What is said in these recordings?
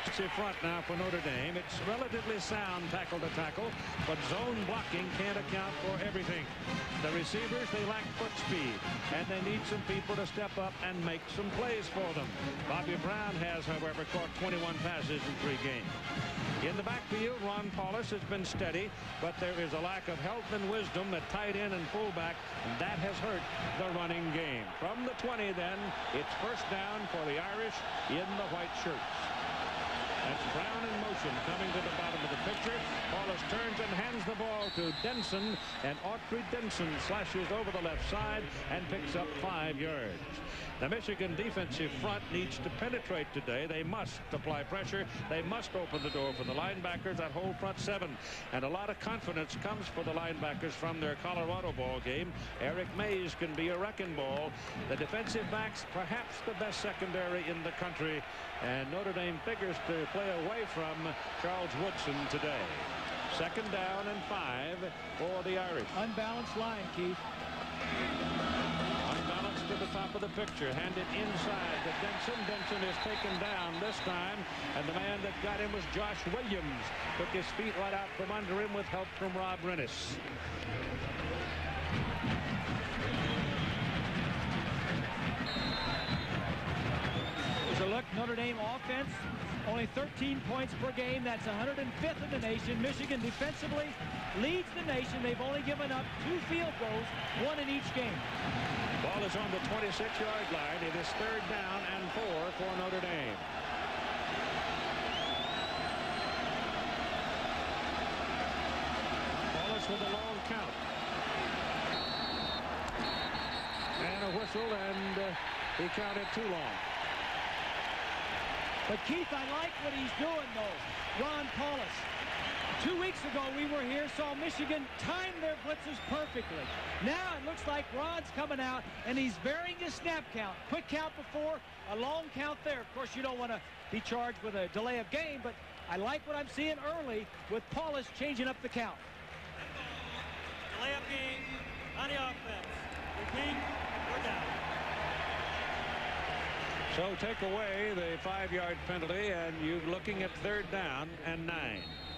Front now for Notre Dame. It's relatively sound tackle to tackle, but zone blocking can't account for everything. The receivers, they lack foot speed, and they need some people to step up and make some plays for them. Bobby Brown has, however, caught 21 passes in 3 games. In the backfield, Ron Paulus has been steady, but there is a lack of health and wisdom at tight end and fullback, and that has hurt the running game. From the 20, then, it's first down for the Irish in the white shirts. That's Brown in motion, coming to the bottom of the picture. Paulus turns and hands the ball to Denson, and Autry Denson slashes over the left side and picks up 5 yards. The Michigan defensive front needs to penetrate today. They must apply pressure. They must open the door for the linebackers that hold front 7. And a lot of confidence comes for the linebackers from their Colorado ball game. Eric Mays can be a wrecking ball. The defensive backs, perhaps the best secondary in the country. And Notre Dame figures to play away from Charles Woodson today. Second down and 5 for the Irish. Unbalanced line, Keith. Unbalanced to the top of the picture. Handed inside to Denson. Denson is taken down this time, and the man that got him was Josh Williams. Took his feet right out from under him with help from Rob Rennis. Here's a look. Notre Dame offense, only 13 points per game. That's 105th in the nation. Michigan defensively leads the nation. They've only given up 2 field goals, 1 in each game. Ball is on the 26-yard line. It is third down and 4 for Notre Dame. Wallace with a long count. And a whistle, and he counted too long. But Keith, I like what he's doing, though. Ron Paulus. 2 weeks ago, we were here, saw Michigan time their blitzes perfectly. Now it looks like Ron's coming out, and he's varying his snap count. Quick count before, a long count there. Of course, you don't want to be charged with a delay of game, but I like what I'm seeing early with Paulus changing up the count. Delay of game on the offense. Repeat, we're down. So take away the 5-yard penalty, and you're looking at third down and 9.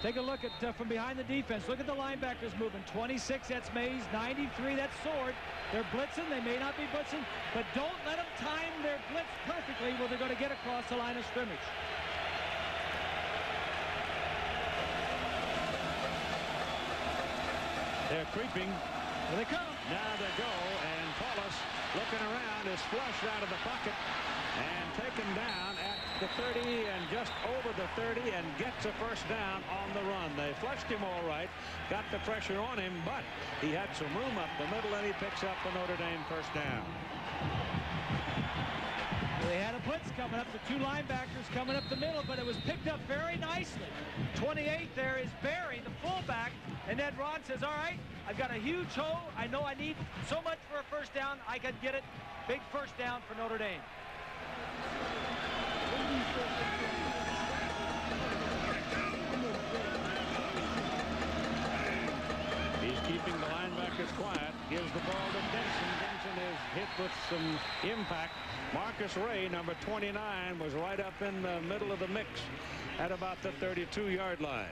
Take a look at from behind the defense. Look at the linebackers moving. 26, that's Mays. 93, that's Sword. They're blitzing. They may not be blitzing, but don't let them time their blitz perfectly where they're going to get across the line of scrimmage. They're creeping. Here they come. Now they go, and Paulus, looking around, is flushed out of the pocket and taken down at the 30 and just over the 30 and gets a first down on the run. They flushed him all right, got the pressure on him, but he had some room up the middle, and he picks up the Notre Dame first down. They had a blitz coming up, the 2 linebackers coming up the middle, but it was picked up very nicely. 28 there is Barry, the fullback, and then Ron says, all right, I've got a huge hole. I know I need so much for a first down. I can get it. Big first down for Notre Dame. He's keeping the linebackers quiet. Gives the ball to Denson. Denson is hit with some impact. Marcus Ray, number 29, was right up in the middle of the mix at about the 32-yard line.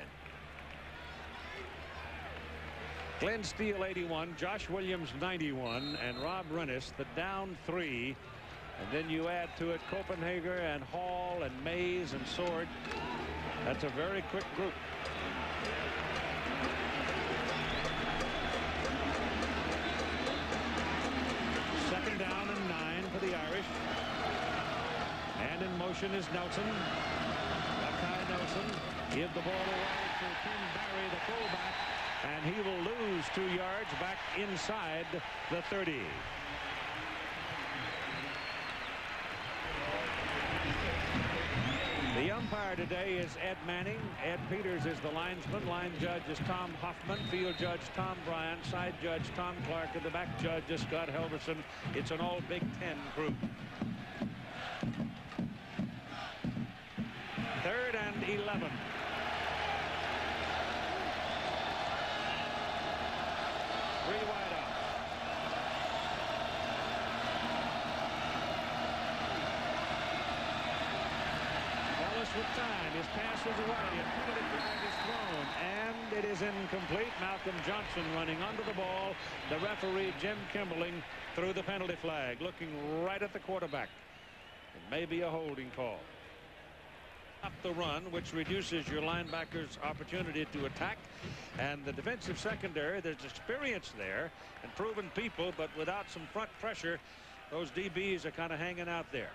Glenn Steele, 81, Josh Williams, 91, and Rob Rennis, the down 3. And then you add to it Copenhagen and Hall and Mays and Sword. That's a very quick group. Second down and 9 for the Irish. And in motion is Nelson. Buckeye Nelson. Give the ball away to Tim Barry, the fullback. And he will lose 2 yards back inside the 30. The umpire today is Ed Manning. Ed Peters is the linesman. Line judge is Tom Hoffman. Field judge Tom Bryant. Side judge Tom Clark. And the back judge is Scott Helverson. It's an all Big Ten group. 3rd and 11. Three wide out. Wallace with time. His pass is away. A penalty flag is thrown, and it is incomplete. Malcolm Johnson running under the ball. The referee, Jim Kimberling, threw the penalty flag, looking right at the quarterback. It may be a holding call. Up the run, which reduces your linebackers' opportunity to attack, and the defensive secondary, there's experience there and proven people, but without some front pressure, those DBs are kind of hanging out there,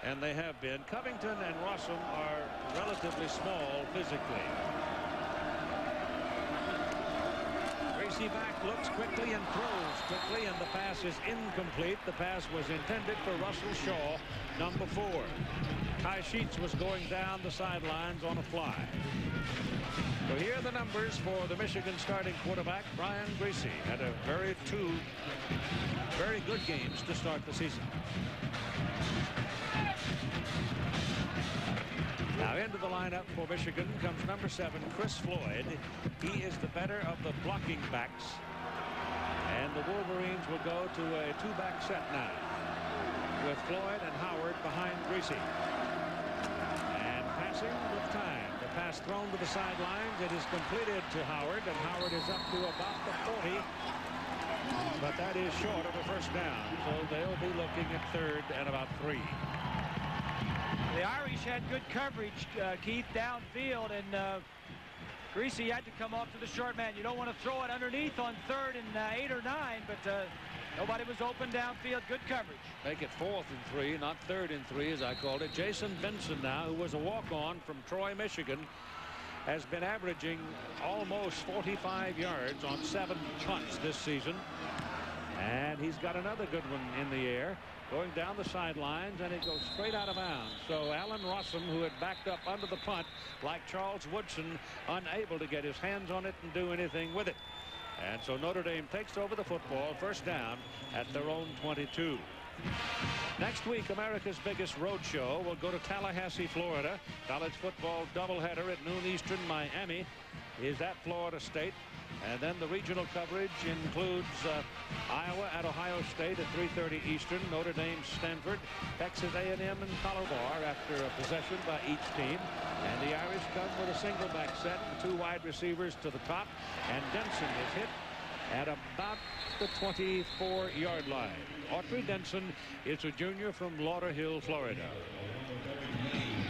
and they have been. Covington and Rossum are relatively small physically. Gracie back, looks quickly and throws quickly, and the pass is incomplete. The pass was intended for Russell Shaw, number 4. Ty Sheets was going down the sidelines on a fly. So here are the numbers for the Michigan starting quarterback, Brian Griese. Had two very good games to start the season. Now into the lineup for Michigan comes number 7, Chris Floyd. He is the better of the blocking backs. And the Wolverines will go to a 2-back set now, with Floyd and Howard behind Griese. And passing with time. The pass thrown to the sidelines. It is completed to Howard, and Howard is up to about the 40. But that is short of a first down. So they'll be looking at 3rd and about 3. The Irish had good coverage, Keith, downfield, and Griese had to come off to the short man. You don't want to throw it underneath on 3rd and 8 or 9, but nobody was open downfield. Good coverage. Make it 4th and 3, not 3rd and 3, as I called it. Jason Benson now, who was a walk-on from Troy, Michigan, has been averaging almost 45 yards on 7 punts this season. And he's got another good one in the air, going down the sidelines, and it goes straight out of bounds. So Alan Rossum, who had backed up under the punt like Charles Woodson, unable to get his hands on it and do anything with it. And so Notre Dame takes over the football, first down at their own 22. Next week, America's biggest road show will go to Tallahassee, Florida. College football doubleheader at noon Eastern. Miami is at Florida State. And then the regional coverage includes Iowa at Ohio State at 3:30 Eastern, Notre Dame, Stanford, Texas A&M, and Colorado after a possession by each team. And the Irish come with a single back set and 2 wide receivers to the top. And Denson is hit at about the 24-yard line. Autry Denson is a junior from Lauderhill, Florida.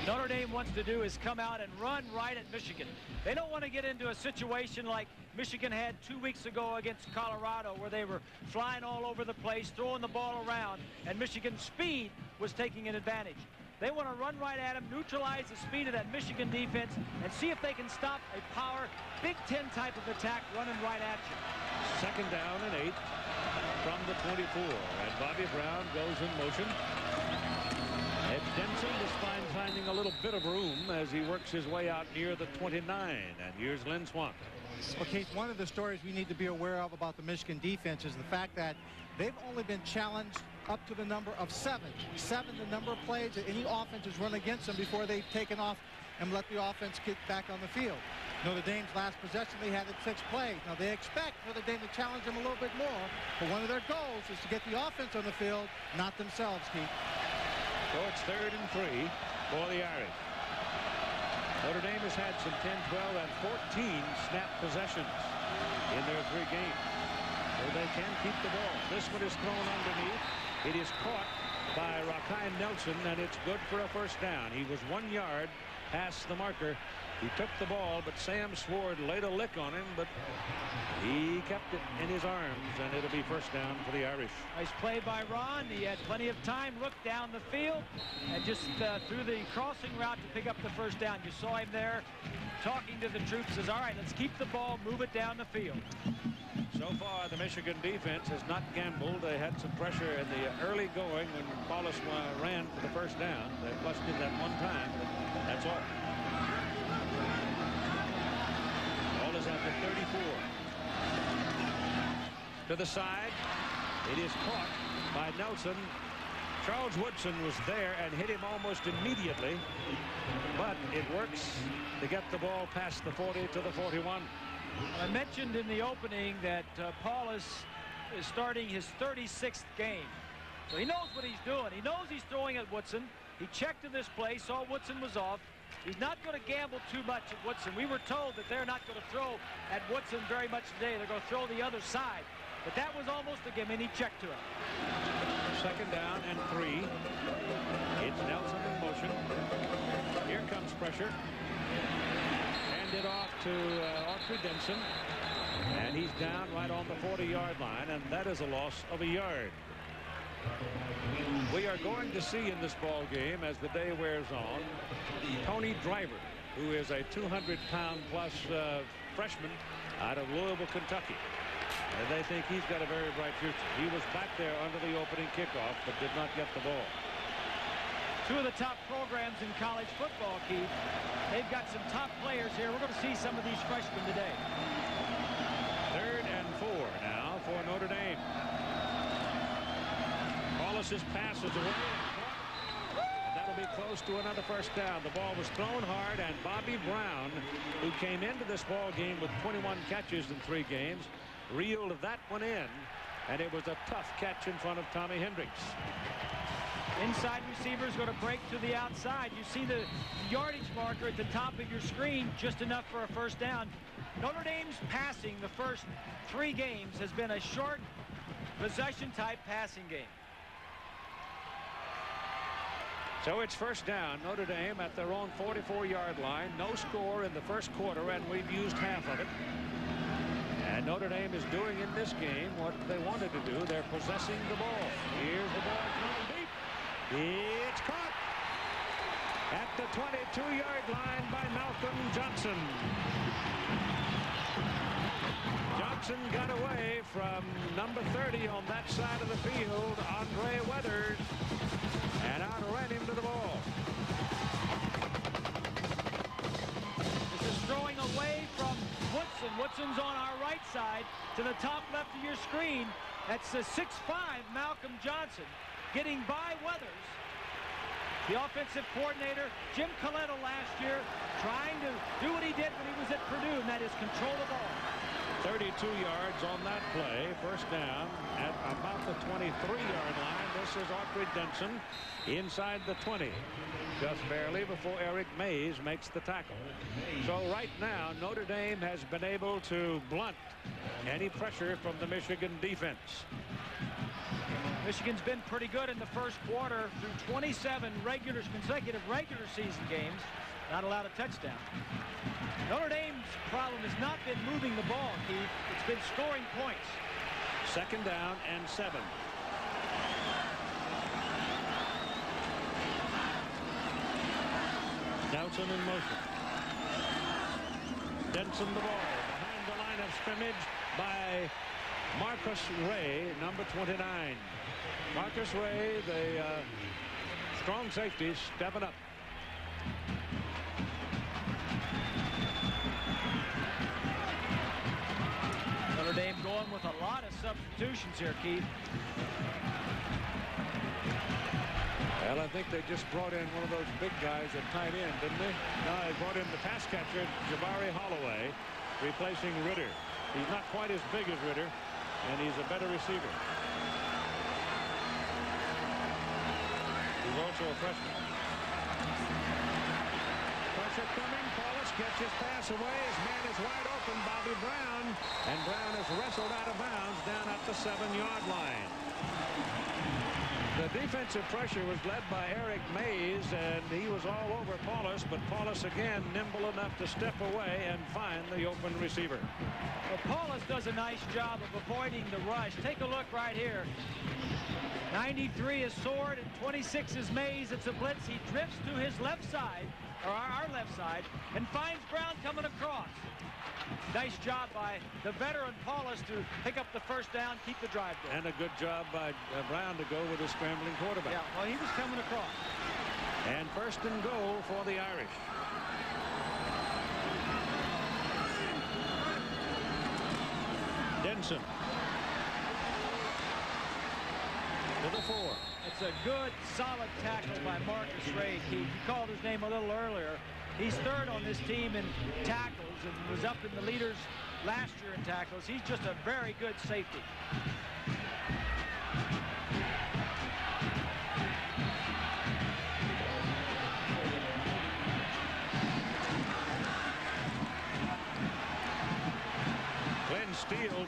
Notre Dame wants to do is come out and run right at Michigan. They don't want to get into a situation like Michigan had 2 weeks ago against Colorado, where they were flying all over the place, throwing the ball around, and Michigan's speed was taking an advantage. They want to run right at him, neutralize the speed of that Michigan defense, and see if they can stop a power Big Ten type of attack running right at you. Second down and 8 from the 24, and Bobby Brown goes in motion. Ed Denson is finding a little bit of room as he works his way out near the 29. And here's Lynn Swank. Well, Keith, one of the stories we need to be aware of about the Michigan defense is the fact that they've only been challenged up to the number of 7. 7, the number of plays that any offense has run against them before they've taken off and let the offense get back on the field. Notre Dame's last possession, they had it 6 plays. Now, they expect Notre Dame to challenge them a little bit more, but one of their goals is to get the offense on the field, not themselves, Keith. So it's 3rd and 3 for the Irish. Notre Dame has had some 10, 12, and 14 snap possessions in their 3 games. So they can keep the ball. This one is thrown underneath. It is caught by Rakai Nelson, and it's good for a first down. He was 1 yard past the marker. He took the ball, but Sam Sword laid a lick on him, but he kept it in his arms, and it'll be first down for the Irish. Nice play by Ron. He had plenty of time, looked down the field, and just threw the crossing route to pick up the first down. You saw him there talking to the troops, says, all right, let's keep the ball, move it down the field. So far, the Michigan defense has not gambled. They had some pressure in the early going when Paulus ran for the first down. They flushed it that one time, but that's all. Ball is at the 34. To the side. It is caught by Nelson. Charles Woodson was there and hit him almost immediately, but it works to get the ball past the 40 to the 41. I mentioned in the opening that Paulus is starting his 36th game. So he knows what he's doing. He knows he's throwing at Woodson. He checked to this play, saw Woodson was off. He's not going to gamble too much at Woodson. We were told that they're not going to throw at Woodson very much today. They're going to throw the other side. But that was almost a gimme, and he checked to it. Second down and 3. It's Nelson in motion. Here comes pressure. Handed off to Autry Denson. And he's down right on the 40-yard line, and that is a loss of a yard. We are going to see in this ball game, as the day wears on, Tony Driver, who is a 200-pound-plus freshman out of Louisville, Kentucky. And they think he's got a very bright future. He was back there under the opening kickoff, but did not get the ball. Two of the top programs in college football, Keith. They've got some top players here. We're going to see some of these freshmen today. 3rd and 4 now for Notre Dame. Paulus' pass is away. And that'll be close to another first down. The ball was thrown hard, and Bobby Brown, who came into this ball game with 21 catches in 3 games, reeled that one in, and it was a tough catch in front of Tommy Hendricks. Inside receiver is going to break to the outside. You see the yardage marker at the top of your screen, just enough for a first down. Notre Dame's passing the first 3 games has been a short possession-type passing game. So it's first down. Notre Dame at their own 44-yard line. No score in the first quarter, and we've used half of it. And Notre Dame is doing in this game what they wanted to do. They're possessing the ball. Here's the ball thrown deep. It's caught at the 22-yard line by Malcolm Johnson. Johnson got away from number 30 on that side of the field, Andre Weathers, and outran him to the ball. This is throwing away from Woodson. Woodson's on our right side to the top left of your screen. That's the 6'5" Malcolm Johnson getting by Weathers. The offensive coordinator, Jim Coletta, last year, trying to do what he did when he was at Purdue, and that is control the ball. 32 yards on that play. First down at about the 23-yard line. This is Autry Denson inside the 20. Just barely before Eric Mays makes the tackle. So right now, Notre Dame has been able to blunt any pressure from the Michigan defense. Michigan's been pretty good in the first quarter through 27 consecutive regular season games. Not allowed a touchdown. Notre Dame's problem has not been moving the ball, Keith. It's been scoring points. Second down and 7. Nelson in motion. Denson the ball behind the line of scrimmage by Marcus Ray, number 29. Marcus Ray, the strong safety, stepping up. Notre Dame going with a lot of substitutions here, Keith. Well, I think they just brought in one of those big guys at tight end, didn't they? No, they brought in the pass catcher, Jabari Holloway, replacing Ritter. He's not quite as big as Ritter, and he's a better receiver. He's also a freshman. Pressure coming. Paulus gets his pass away. His man is wide open, Bobby Brown. And Brown is wrestled out of bounds down at the 7-yard line. The defensive pressure was led by Eric Mays, and he was all over Paulus, but Paulus again nimble enough to step away and find the open receiver. Well, Paulus does a nice job of avoiding the rush. Take a look right here. 93 is Sword and 26 is Mays. It's a blitz. He drifts to his left side, or our left side, and finds Brown coming across. Nice job by the veteran Paulus to pick up the first down, keep the drive going. And a good job by Brown to go with his scrambling quarterback. Yeah, well, he was coming across. And first and goal for the Irish. Denson to the 4. It's a good, solid tackle by Marcus Ray, Keith. You called his name a little earlier. He's third on this team in tackles and was up in the leaders last year in tackles. He's just a very good safety.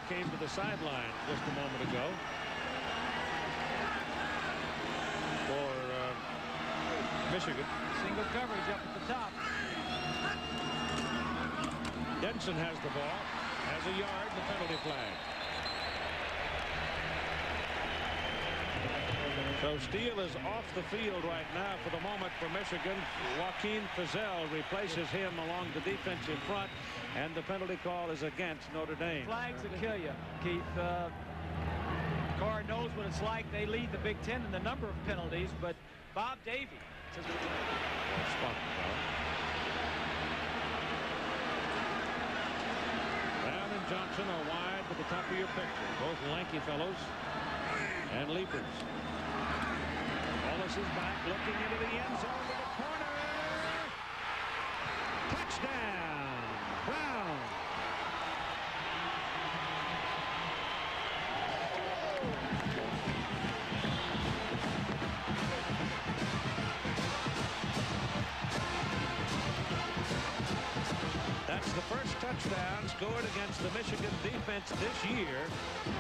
came to the sideline just a moment ago for Michigan. Single coverage up at the top. Denson has the ball, has a yard, the penalty flag. So Steele is off the field right now for the moment for Michigan. Joaquin Fizel replaces him along the defensive front, and the penalty call is against Notre Dame. Flags will kill you, Keith. Carr knows what it's like. They lead the Big Ten in the number of penalties, but Bob Davie says Brown and Johnson are wide to the top of your picture. Both lanky fellows and leapers. Wallace is back, looking into the end zone to the corner. Touchdown, Brown. That's the first touchdown scored against the Michigan defense this year.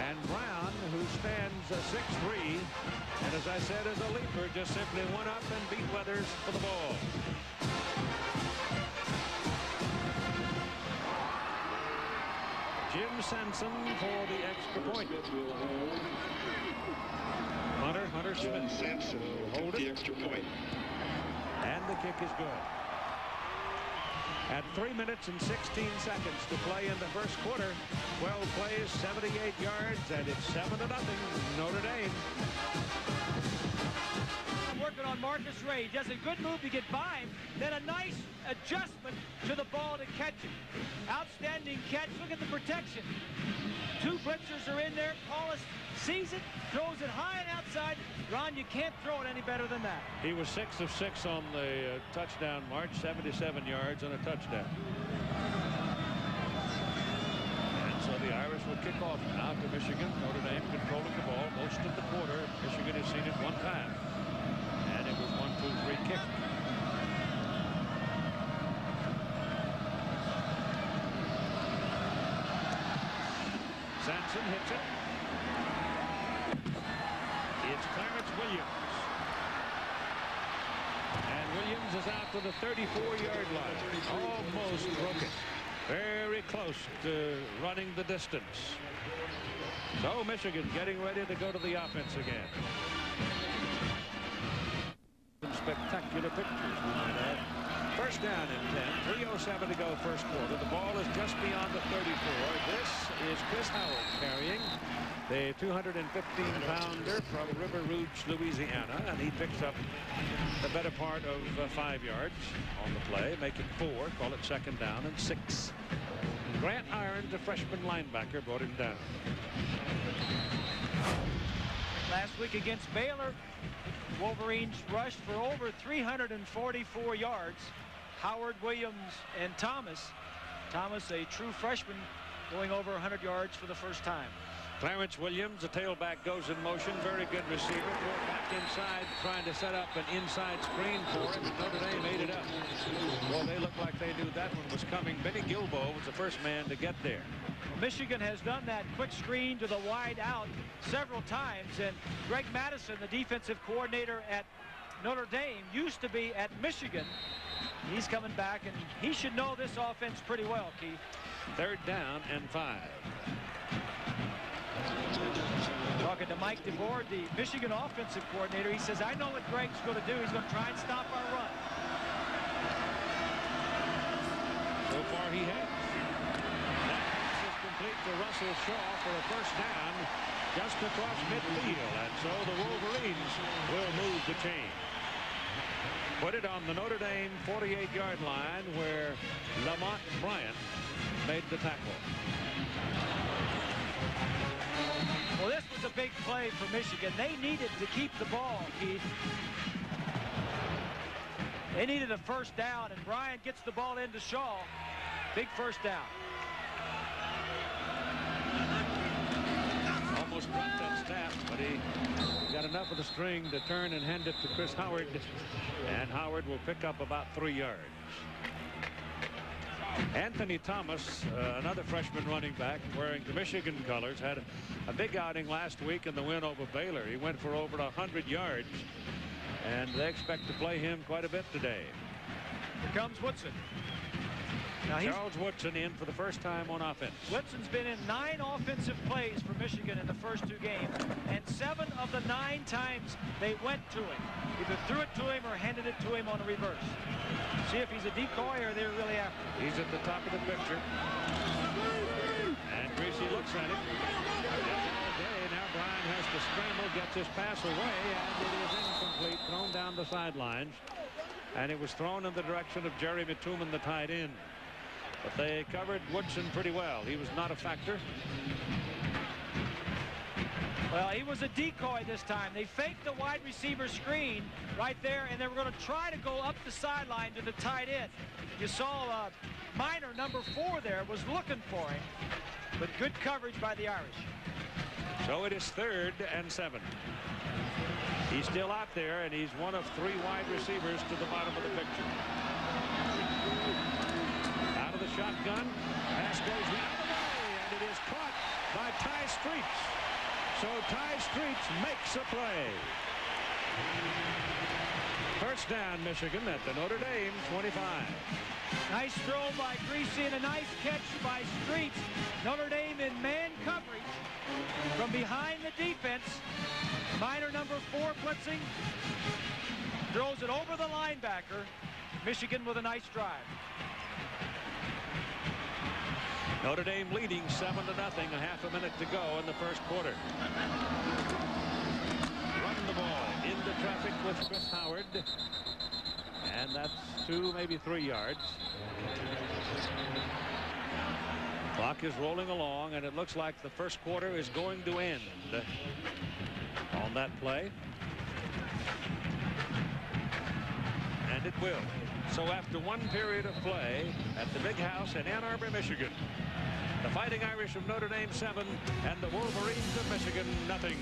And Brown, who stands 6'3", and as I said, is a leaper, just simply went up and beat Weathers for the ball. Jim Sanson for the extra point. Hunter Smith. Sampson will hold the it. extra point. And the kick is good. At 3 minutes and 16 seconds to play in the first quarter, 12 plays, 78 yards, and it's 7-0 Notre Dame. working on Marcus Ray. He does a good move to get by him, then a nice adjustment to the ball to catch it. Outstanding catch. Look at the protection. Two blitzers are in there. Paulus sees it, throws it high and outside. Ron, you can't throw it any better than that. He was 6 of 6 on the touchdown march, 77 yards and a touchdown. And so the Irish will kick off now to Michigan. Notre Dame controlling the ball most of the quarter. Michigan has seen it one time. And it was 1-2-3 kick. Sanson hits it. It's Clarence Williams. And Williams is out to the 34-yard line. Almost broke it. Very close to running the distance. So Michigan getting ready to go to the offense again. Some spectacular pictures, we might add. First down and 10. 3:07 to go first quarter. The ball is just beyond the 34. This is Chris Howard carrying the 215-pounder from River Rouge, Louisiana, and he picks up the better part of 5 yards on the play, make it 4, call it second down and 6. Grant Irons, a freshman linebacker, brought him down. Last week against Baylor, Wolverines rushed for over 344 yards. Howard, Williams, and Thomas. Thomas, a true freshman, going over 100 yards for the first time. Clarence Williams, the tailback, goes in motion. Very good receiver. Throw back inside, trying to set up an inside screen for him. Notre Dame ate it up. Well, they looked like they knew that one was coming. Benny Gilbo was the first man to get there. Michigan has done that quick screen to the wide out several times, and Greg Madison, the defensive coordinator at Notre Dame, used to be at Michigan. He's coming back, and he should know this offense pretty well, Keith. Third down and 5. Talking to Mike DeBoer, the Michigan offensive coordinator, he says, I know what Greg's going to do. He's going to try and stop our run. So far he has. That pass is complete to Russell Shaw for a first down just across midfield, and so the Wolverines will move the chain. Put it on the Notre Dame 48-yard line where Lamont Bryant made the tackle. Well, this was a big play for Michigan. They needed to keep the ball, Keith. They needed a first down, and Bryant gets the ball into Shaw. Big first down. Almost dropped that snap, but he got enough of the string to turn and hand it to Chris Howard, and Howard will pick up about 3 yards. Anthony Thomas, another freshman running back wearing the Michigan colors, had a big outing last week in the win over Baylor. He went for over 100 yards, and they expect to play him quite a bit today. Here comes Woodson. Now Charles Woodson in for the first time on offense. Woodson's been in 9 offensive plays for Michigan in the first 2 games, and 7 of the 9 times they went to him. Either threw it to him or handed it to him on a reverse. See if he's a decoy or they're really after him. He's at the top of the picture. And Greasy looks at him. Now Brian has to scramble, gets his pass away, and it is incomplete, thrown down the sidelines. And it was thrown in the direction of Jerry Matuman, the tight end. But they covered Woodson pretty well. He was not a factor. Well, he was a decoy this time. They faked the wide receiver screen right there, and they were going to try to go up the sideline to the tight end. You saw Minor, number 4 there, was looking for him, but good coverage by the Irish. So it is 3rd and 7. He's still out there, and he's one of 3 wide receivers to the bottom of the picture. Out of the shotgun, pass goes the other way, and it is caught by Ty Streets. So Ty Streets makes a play. First down, Michigan at the Notre Dame 25. Nice throw by Greasy and a nice catch by Streets. Notre Dame in man coverage from behind the defense. Minor, number 4, blitzing. Throws it over the linebacker. Michigan with a nice drive. Notre Dame leading 7-0, a half a minute to go in the first quarter. Run the ball into traffic with Chris Howard. And that's 2, maybe 3 yards. Clock is rolling along, and it looks like the first quarter is going to end on that play. And it will. So after 1 period of play at the Big House in Ann Arbor, Michigan, the Fighting Irish of Notre Dame 7 and the Wolverines of Michigan nothing.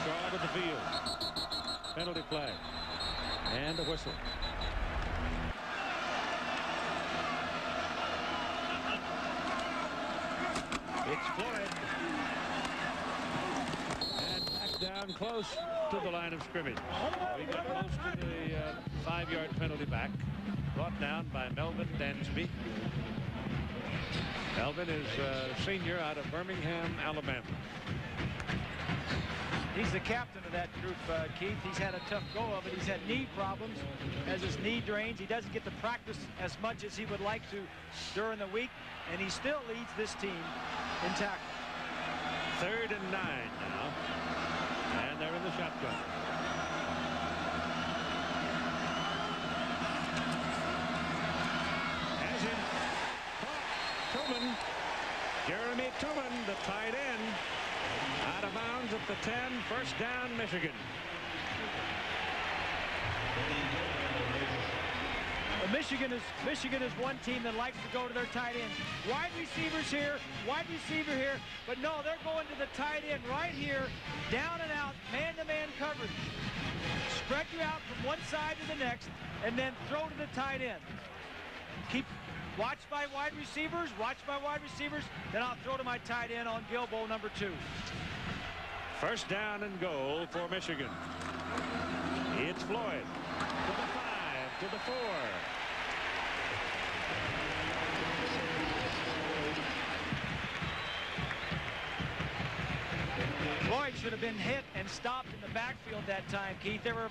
Shaw to the field. Penalty flag. And a whistle. It's Floyd. And back down close to the line of scrimmage. We got close to the 5-yard penalty back. Brought down by Melvin Dansby. Melvin is a senior out of Birmingham, Alabama. He's the captain of that group, Keith. He's had a tough go of it. He's had knee problems as his knee drains. He doesn't get to practice as much as he would like to during the week, and he still leads this team in tackle. 3rd and 9 now, and they're in the shotgun. As in, Tooman, Jeremy Tooman, the tight end, out of bounds at the 10, first down, Michigan. Michigan is one team that likes to go to their tight ends. Wide receivers here, wide receiver here, but no, they're going to the tight end right here, down and out, man-to-man coverage. Spread you out from one side to the next, and then throw to the tight end. Watch by wide receivers, then I'll throw to my tight end on Gilbo, number 2. First down and goal for Michigan. It's Floyd to the 5, to the 4. Floyd should have been hit and stopped in the backfield that time, Keith. There were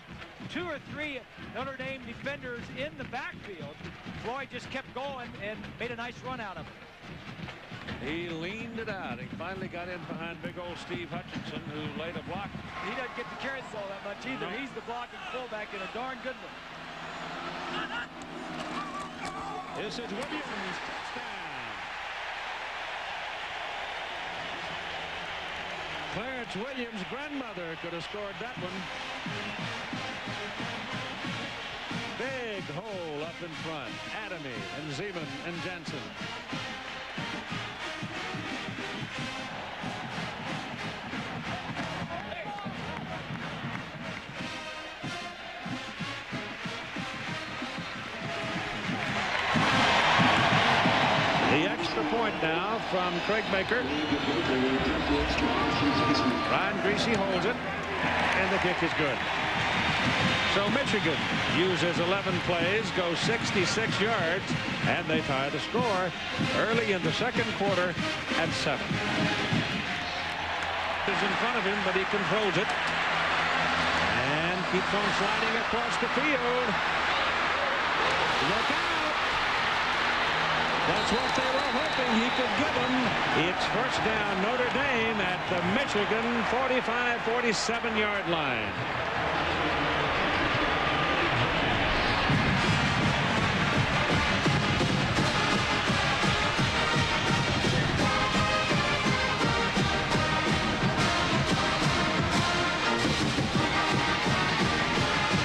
2 or 3 Notre Dame defenders in the backfield. Floyd just kept going and made a nice run out of it. He leaned it out. He finally got in behind big old Steve Hutchinson, who laid a block. He doesn't get to carry the ball that much either. No. He's the blocking fullback and a darn good one. This is Williams. Touchdown. Clarence Williams' grandmother could have scored that one. Big hole up in front. Adamy and Zeman and Jensen. The extra point now from Craig Baker. Ryan Greasy holds it, and the kick is good. So Michigan uses 11 plays, goes 66 yards, and they tie the score early in the second quarter at 7. Is in front of him, but he controls it and keeps on sliding across the field. Look out! That's what they were hoping he could give them. It's first down, Notre Dame at the Michigan 45-47-yard line.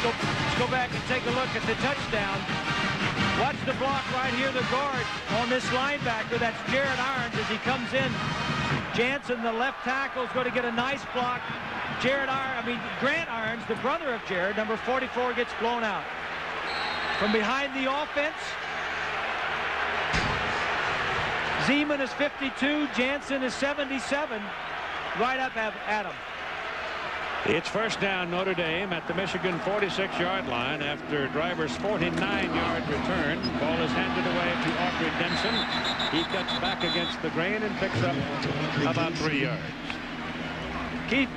Let's go back and take a look at the touchdown. Watch the block right here, the guard on this linebacker. That's Jared Irons as he comes in. Jansen, the left tackle, is going to get a nice block. Grant Irons, the brother of Jared, number 44, gets blown out. From behind the offense, Zeman is 52, Jansen is 77. Right up at him. It's first down, Notre Dame at the Michigan 46-yard line after Driver's 49-yard return. Ball is handed away to Audrey Denson. He cuts back against the grain and picks up about 3 yards. Keith,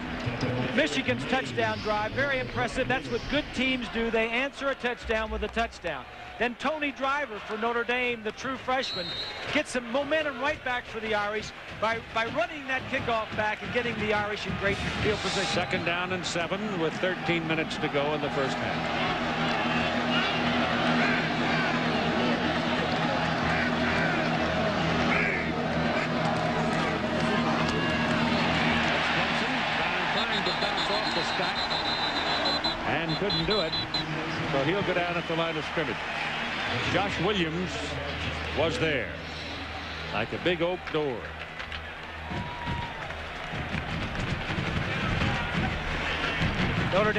Michigan's touchdown drive, very impressive. That's what good teams do. They answer a touchdown with a touchdown. Then Tony Driver for Notre Dame, the true freshman, gets some momentum right back for the Irish by running that kickoff back and getting the Irish in great field position. Second down and 7 with 13 minutes to go in the first half. Trying to bounce off the stack and couldn't do it, so he'll go down at the line of scrimmage. Josh Williams was there like a big oak door. Notre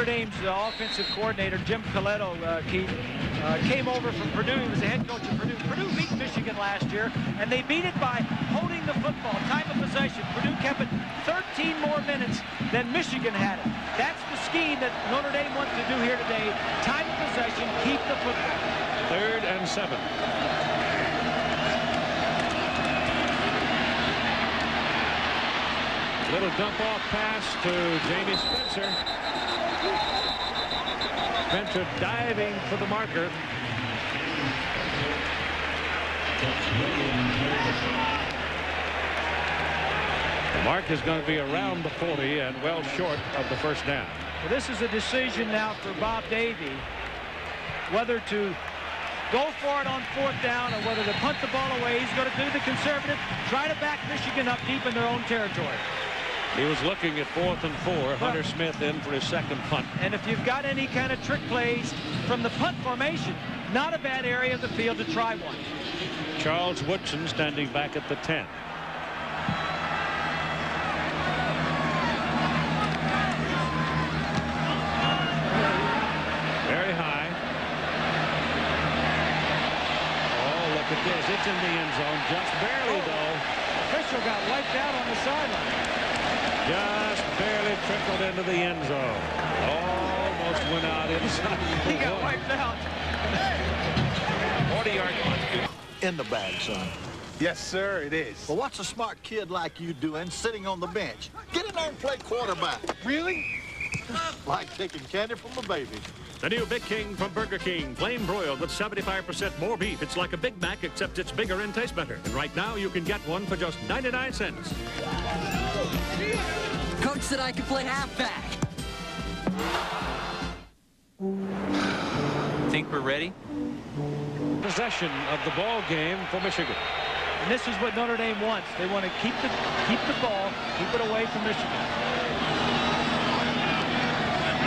Dame's offensive coordinator, Jim Coletto, came over from Purdue. He was the head coach of Purdue. Purdue beat Michigan last year, and they beat it by holding the football, time of possession. Purdue kept it 13 more minutes than Michigan had it. That's the scheme that Notre Dame wants to do here today. Time of possession, keep the football. 3rd and 7. Little dump-off pass to Jamie Spencer. Spencer diving for the marker. The mark is going to be around the 40 and well short of the first down. Well, this is a decision now for Bob Davie whether to go for it on 4th down or whether to punt the ball away. He's going to do the conservative, try to back Michigan up deep in their own territory. He was looking at 4th and 4. Hunter Smith in for his second punt. And if you've got any kind of trick plays from the punt formation, not a bad area of the field to try one. Charles Woodson standing back at the 10. Very high. Oh, look at this. It's in the end zone. Just barely, though. Official got wiped out on the sideline. Just barely trickled into the end zone. Almost went out inside. He got wiped out. 40-yard punt. In the bag, son. Yes, sir, it is. Well, what's a smart kid like you doing sitting on the bench? Get in there and play quarterback. Really? Like taking candy from a baby. The new Big King from Burger King, flame broiled with 75% more beef. It's like a Big Mac, except it's bigger and tastes better. And right now, you can get one for just 99 cents. Coach said I could play halfback. Think we're ready? Possession of the ball game for Michigan. And this is what Notre Dame wants. They want to keep the ball, keep it away from Michigan.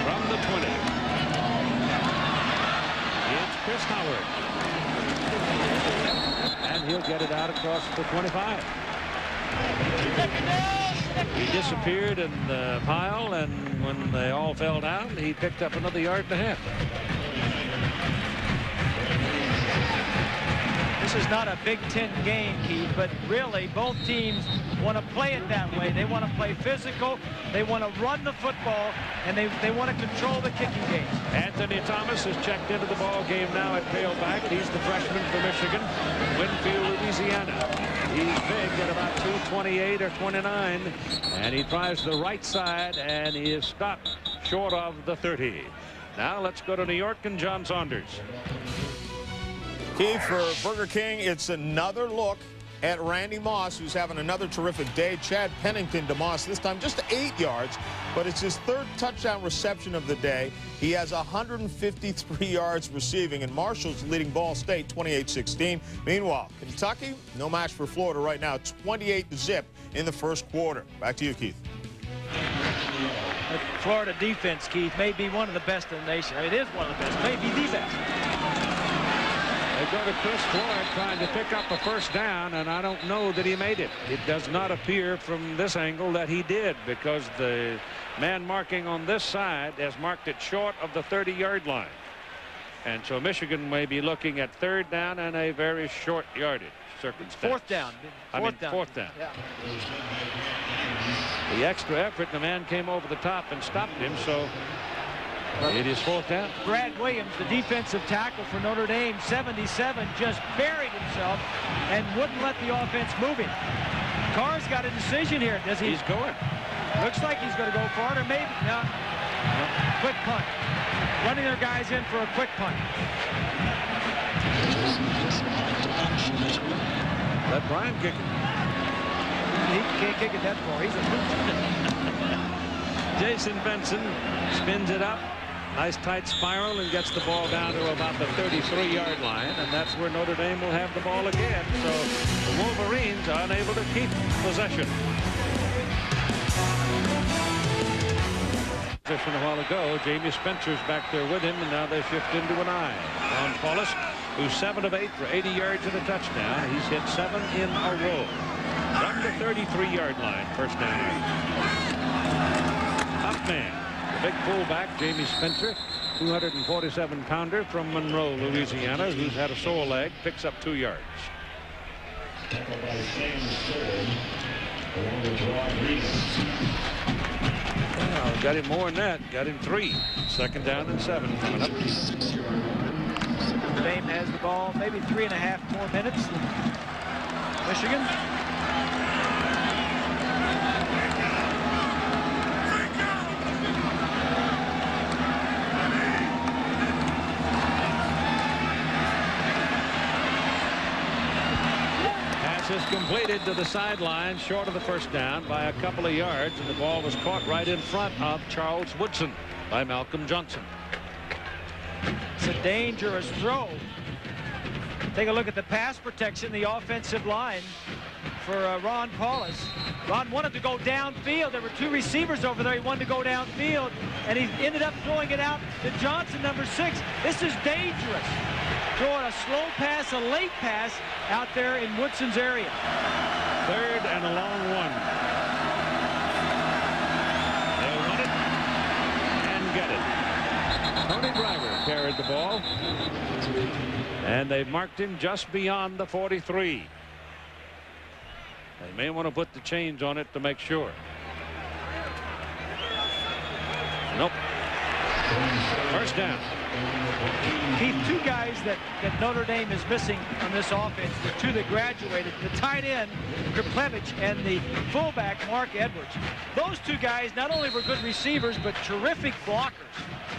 From the 20. It's Chris Howard. And he'll get it out across the 25. He disappeared in the pile, and when they all fell down, he picked up another yard and a half. This is not a Big Ten game, Keith, but really both teams want to play it that way. They want to play physical, they want to run the football, and they want to control the kicking game. Anthony Thomas has checked into the ball game now at tailback. He's the freshman for Michigan, Winfield, Louisiana. He's big at about 228 or 29, and he tries the right side, and he is stopped short of the 30. Now let's go to New York and John Saunders. Keith, for Burger King, it's another look at Randy Moss, who's having another terrific day. Chad Pennington to Moss, this time just 8 yards, but it's his third touchdown reception of the day. He has 153 yards receiving, and Marshall's leading Ball State 28-16. Meanwhile, Kentucky, no match for Florida right now, 28-0 in the first quarter. Back to you, Keith. The Florida defense, Keith, may be one of the best in the nation. I mean, it is one of the best, maybe the best. They go to Chris Floyd trying to pick up a first down, and I don't know that he made it. It does not appear from this angle that he did, because the man marking on this side has marked it short of the 30-yard line. And so Michigan may be looking at third down and a very short yardage circumstance. Fourth down. Fourth down. Yeah. The extra effort, the man came over the top and stopped him, so it is fourth down. Brad Williams, the defensive tackle for Notre Dame, 77, just buried himself and wouldn't let the offense move him. Carr's got a decision here. Does he? He's going. Looks like he's going to go for it, or maybe no. Quick punt. Running their guys in for a quick punt. Let Brian kick it. He can't kick it that far. He's a Jason Benson spins it up. Nice tight spiral and gets the ball down to about the 33-yard line, and that's where Notre Dame will have the ball again. So the Wolverines are unable to keep possession. Position a while ago. Jamie Spencer's back there with him, and now they shift into an eye. Ron Paulus, who's 7 of 8 for 80 yards and a touchdown. He's hit 7 in a row. From the 33-yard line, first down. Up man, the big fullback, Jamie Spencer, 247-pounder from Monroe, Louisiana, who's had a sore leg, picks up 2 yards. Well, got him more than that. Got him 3. Second down and 7 coming up. Notre Dame has the ball, maybe 3.5 more minutes than Michigan. Is completed to the sideline, short of the first down by a couple of yards, and the ball was caught right in front of Charles Woodson by Malcolm Johnson. It's a dangerous throw. Take a look at the pass protection, the offensive line for Ron Paulus. Ron wanted to go downfield. There were 2 receivers over there. He wanted to go downfield, and he ended up throwing it out to Johnson, number 6. This is dangerous. Throwing a slow pass, a late pass out there in Woodson's area. Third and a long one. They'll run it and get it. Tony Driver carried the ball, and they marked him just beyond the 43. They may want to put the chains on it to make sure. Nope. First down. Keith, 2 guys that Notre Dame is missing on this offense, the 2 that graduated, the tight end, Kriplevich, and the fullback, Mark Edwards. Those 2 guys not only were good receivers, but terrific blockers.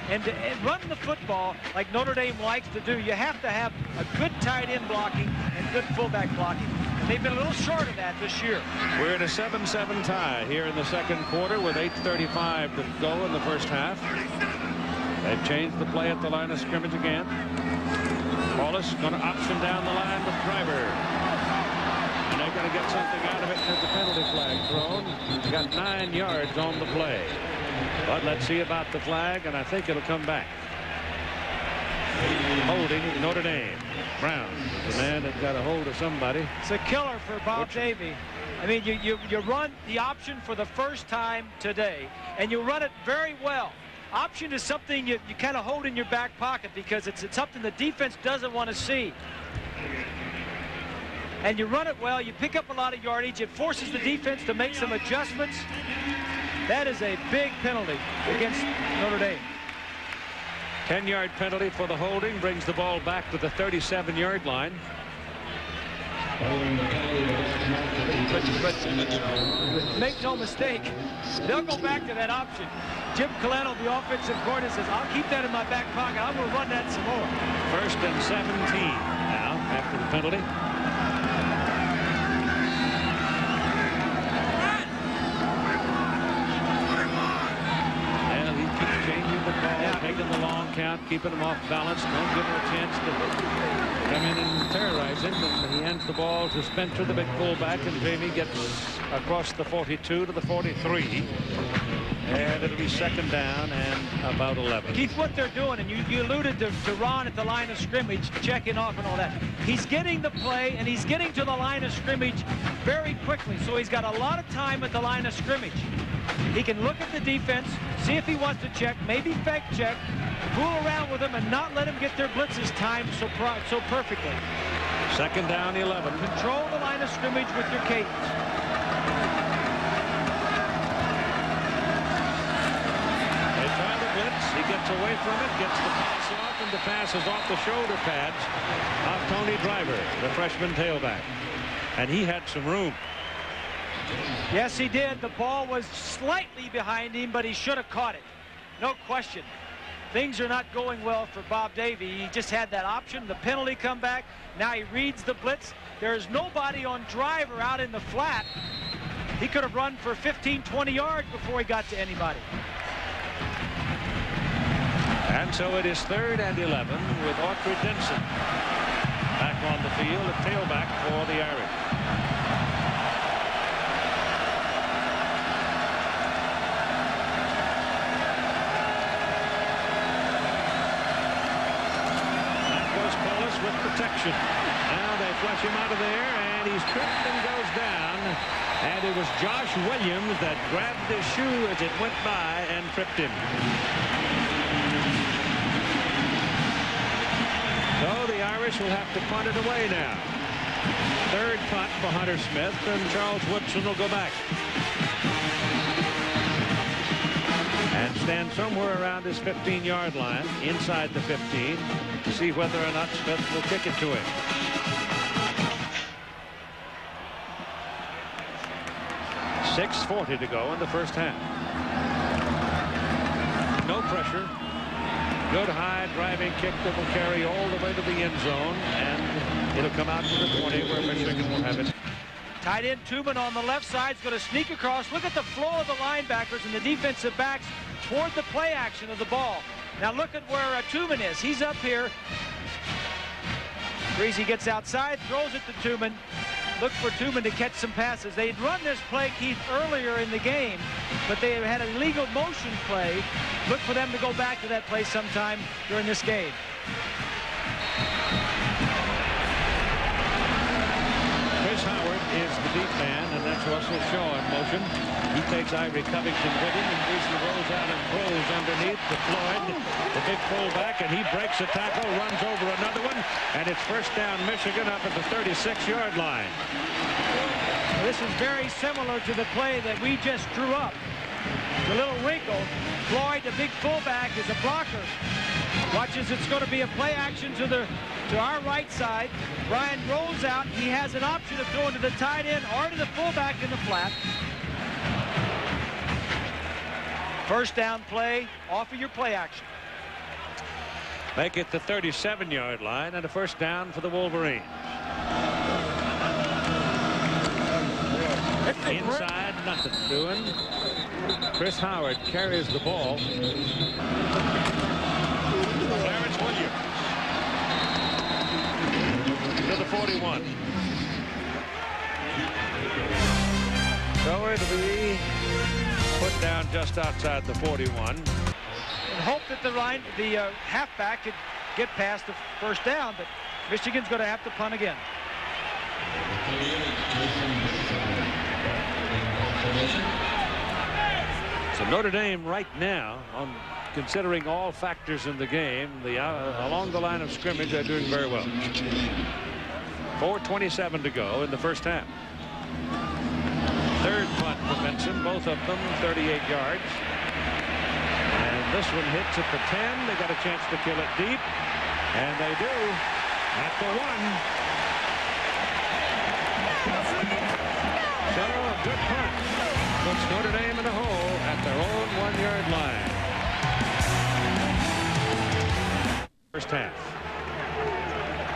And to run the football like Notre Dame likes to do, you have to have a good tight end blocking and good fullback blocking. And they've been a little short of that this year. We're in a 7-7 tie here in the second quarter with 8:35 to go in the first half. They've changed the play at the line of scrimmage again. Paulus going to option down the line with Driver. And they're going to get something out of it as the penalty flag thrown. They got 9 yards on the play. But let's see about the flag, and I think it'll come back. holding Notre Dame. Brown is the man that got a hold of somebody. It's a killer for Bob Davie. I mean, you run the option for the first time today, and you run it very well. Option is something you kind of hold in your back pocket because it's something the defense doesn't want to see. And you run it well, you pick up a lot of yardage, it forces the defense to make some adjustments. That is a big penalty against Notre Dame. 10-yard penalty for the holding, brings the ball back to the 37-yard line. But make no mistake, they'll go back to that option. Jim Colano, the offensive coordinator, says, I'll keep that in my back pocket. I'm going to run that some more. 1st and 17 now after the penalty. And he keeps changing the ball, taking the long count, keeping him off balance. Don't give him a chance to come in and terrorize him. And he hands the ball to Spencer, the big fullback, and Jamie gets across the 42 to the 43. And it'll be 2nd down and about 11. Keith, what they're doing, and you alluded to Ron at the line of scrimmage, checking off and all that. He's getting the play, and he's getting to the line of scrimmage very quickly. So he's got a lot of time at the line of scrimmage. He can look at the defense, see if he wants to check, maybe fake check, fool around with them, and not let them get their blitzes timed so perfectly. 2nd down, 11. Control the line of scrimmage with your cadence. He gets away from it, gets the pass off, and the pass is off the shoulder pads of Tony Driver, the freshman tailback. And he had some room. Yes, he did. The ball was slightly behind him, but he should have caught it. No question. Things are not going well for Bob Davie. He just had that option, the penalty come back. Now he reads the blitz. There's nobody on Driver out in the flat. He could have run for 15, 20 yards before he got to anybody. And so it is 3rd and 11 with Autry Denson back on the field, a tailback for the Irish. That was Paulus with protection. Now they flush him out of there, and he's tripped and goes down. And it was Josh Williams that grabbed his shoe as it went by and tripped him. So the Irish will have to punt it away now. 3rd punt for Hunter Smith, and Charles Woodson will go back. And stand somewhere around his 15-yard line, inside the 15, to see whether or not Smith will kick it to him. .6:40 to go in the first half. No pressure. Good high driving kick that will carry all the way to the end zone, and it'll come out to the 20 where Michigan will have it. Tight end Tubman on the left side is going to sneak across. Look at the flow of the linebackers and the defensive backs toward the play action of the ball. Now look at where Tubman is. He's up here. Greasy gets outside, throws it to Tubman. Look for Tubman to catch some passes. They'd run this play, Keith, earlier in the game, but they had a legal motion play. Look for them to go back to that play sometime during this game. Chris Howard is the deep man, and that's Russell Shaw in motion. He takes Ivory Covington with him, and Greasy rolls out and throws underneath to Floyd, the big fullback, and he breaks a tackle, runs over another one, and it's 1st down Michigan up at the 36-yard line. Well, this is very similar to the play that we just drew up. The little wrinkle. Floyd, the big fullback, is a blocker. Watches, it's going to be a play action to our right side. Ryan rolls out. He has an option of throwing to the tight end or to the fullback in the flat. 1st down play off of your play action. Make it the 37-yard line and a 1st down for the Wolverines. Inside, nothing doing. Chris Howard carries the ball. Clarence Williams to the 41. So it'll be put down just outside the 41. And hope that the halfback could get past the first down, but Michigan's going to have to punt again. So Notre Dame right now, on considering all factors in the game, along the line of scrimmage, they're doing very well. 4:27 to go in the first half. Third punt for Benson, both of them 38 yards. And this one hits at the 10. They got a chance to kill it deep, and they do at the 1. So a good punt puts Notre Dame in a hole at their own 1-yard line. First half.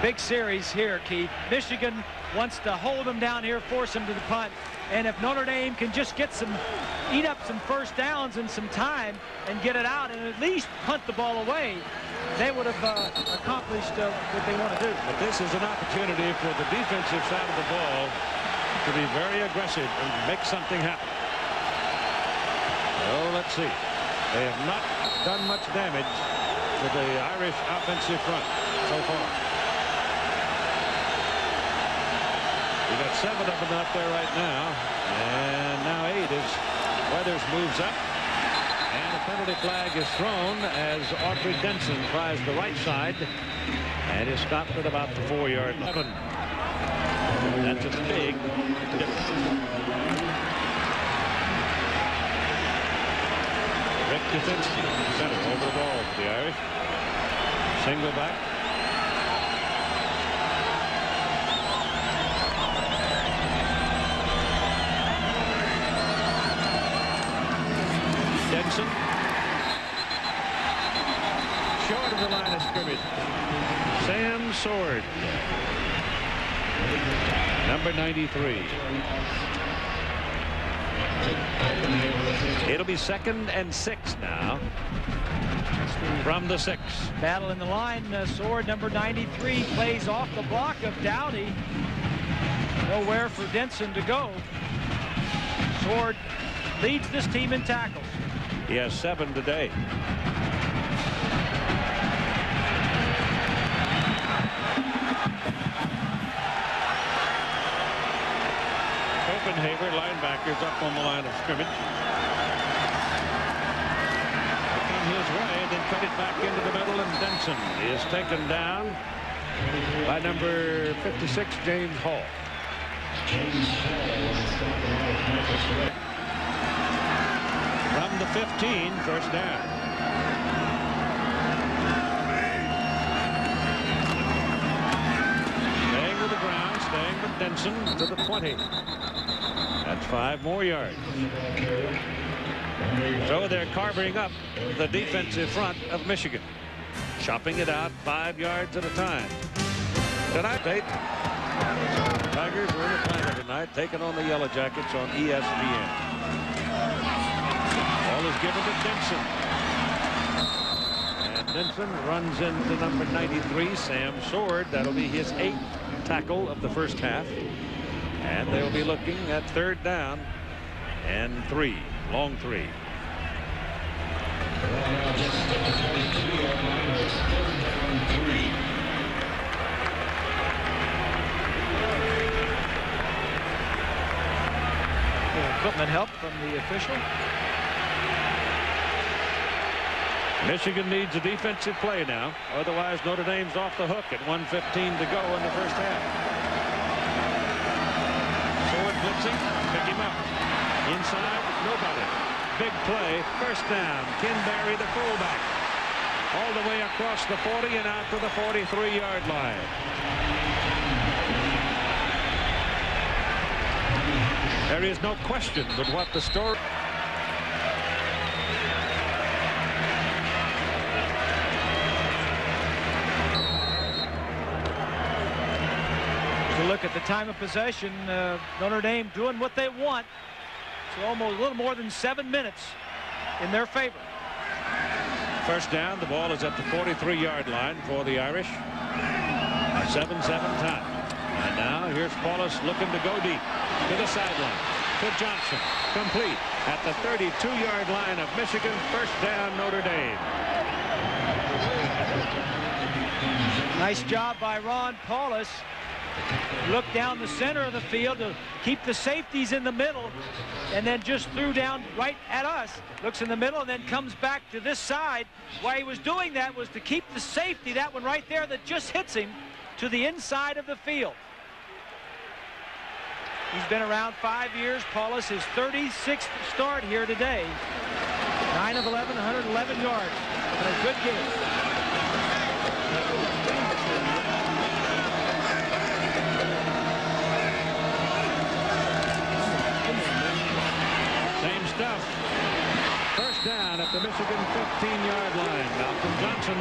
Big series here, Keith. Michigan wants to hold them down here, force them to the punt. And if Notre Dame can just eat up some first downs and some time and get it out and at least punt the ball away, they would have accomplished what they want to do. But this is an opportunity for the defensive side of the ball to be very aggressive and make something happen. Oh, let's see. They have not done much damage to the Irish offensive front so far. We got 7 of them out there right now, and now 8 as Weathers moves up, and a penalty flag is thrown as Audrey Denson tries the right side and is stopped at about the 4-yard line. That's a big difference. Rick Kaczynski, center, over the ball for the Irish. Single back. Denson. Short of the line of scrimmage. Sam Sword. Number 93. It'll be 2nd and 6 now. From the 6. Battle in the line. Sword, number 93, plays off the block of Dowdy. Nowhere for Denson to go. Sword leads this team in tackles. He has 7 today. Copenhaver, linebackers up on the line of scrimmage. Come his way, then cut it back into the middle, and Denson is taken down by number 56, James Hall. From the 15, first down. Staying with the ground, staying with Denson to the 20. That's 5 more yards. So they're carving up the defensive front of Michigan, chopping it out 5 yards at a time. Tonight, Tigers are in Atlanta tonight, taking on the Yellow Jackets on ESPN. Ball is given to Denson. And Denson runs into number 93, Sam Sword. That'll be his 8th tackle of the first half. And they'll be looking at 3rd down and 3, long 3. Equipment help from the official. Michigan needs a defensive play now. Otherwise, Notre Dame's off the hook at 1:15 to go in the first half. Sword blitzing. Pick him up. Inside, nobody. Big play. First down. Kinberry, the fullback. All the way across the 40 and out to the 43-yard line. There is no question but what the story. To look at the time of possession, Notre Dame doing what they want. So almost a little more than 7 minutes in their favor. First down, the ball is at the 43-yard line for the Irish. 7-7 time. And now here's Paulus looking to go deep to the sideline. To Johnson. Complete at the 32-yard line of Michigan. First down, Notre Dame. Nice job by Ron Paulus. Look down the center of the field to keep the safeties in the middle, and then just threw down right at us. Looks in the middle and then comes back to this side. Why he was doing that was to keep the safety, that one right there that just hits him, to the inside of the field. He's been around 5 years. Paulus, his 36th start here today. 9 of 11, 111 yards. And a good game. Same stuff. First down at the Michigan 15-yard line. Malcolm Johnson.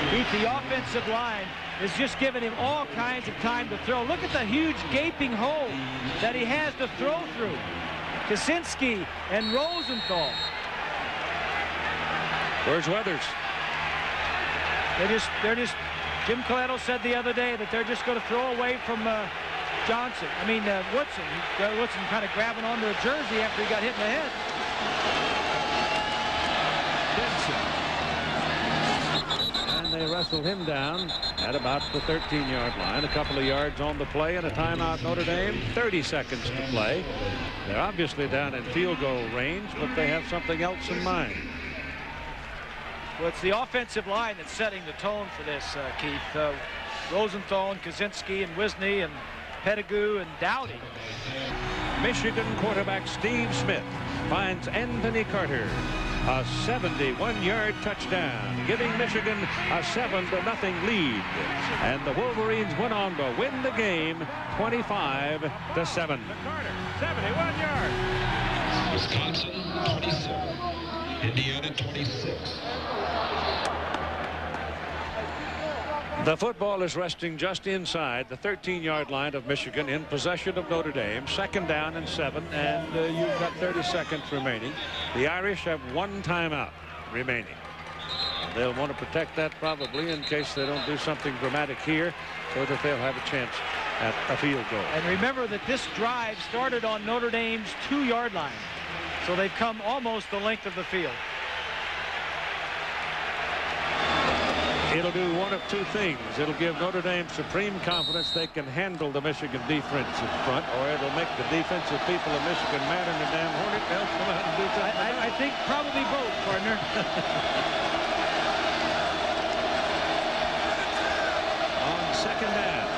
Keith, the offensive line is just giving him all kinds of time to throw. Look at the huge gaping hole that he has to throw through. Kaczynski and Rosenthal. Where's Weathers? They're just. Jim Coletto said the other day that they're just going to throw away from Woodson. Woodson kind of grabbing onto a jersey after he got hit in the head. And they wrestled him down at about the 13-yard line. A couple of yards on the play and a timeout, Notre Dame. 30 seconds to play. They're obviously down in field goal range, but they have something else in mind. Well, it's the offensive line that's setting the tone for this, Keith. Rosenthal and Kaczynski and Wisney and Pettigrew and Dowdy. Michigan quarterback Steve Smith finds Anthony Carter a 71-yard touchdown, giving Michigan a 7-0 lead. And the Wolverines went on to win the game 25-7. Carter, 71 yards. Wisconsin 27, Indiana 26. The football is resting just inside the 13-yard line of Michigan, in possession of Notre Dame. Second down and 7, and you've got 30 seconds remaining. The Irish have 1 timeout remaining. They'll want to protect that probably in case they don't do something dramatic here, so that they'll have a chance at a field goal. And remember that this drive started on Notre Dame's 2-yard line, so they've come almost the length of the field. It'll do one of two things. It'll give Notre Dame supreme confidence they can handle the Michigan defense in front, or it'll make the defensive people of Michigan mad in the damn Hornet. They'll come out and do something. I think probably both, partner. On second down.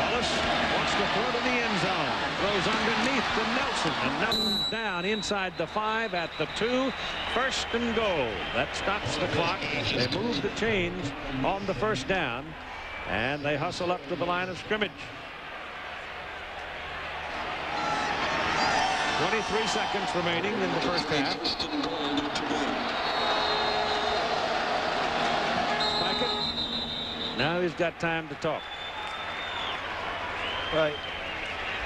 Wallace wants to throw to the end zone. Throws underneath to Nelson, and Nelson down inside the 5 at the 2. First and goal. That stops the clock. They move the chains on the first down, and they hustle up to the line of scrimmage. 23 seconds remaining in the first half. Spike it. Now he's got time to talk. Right.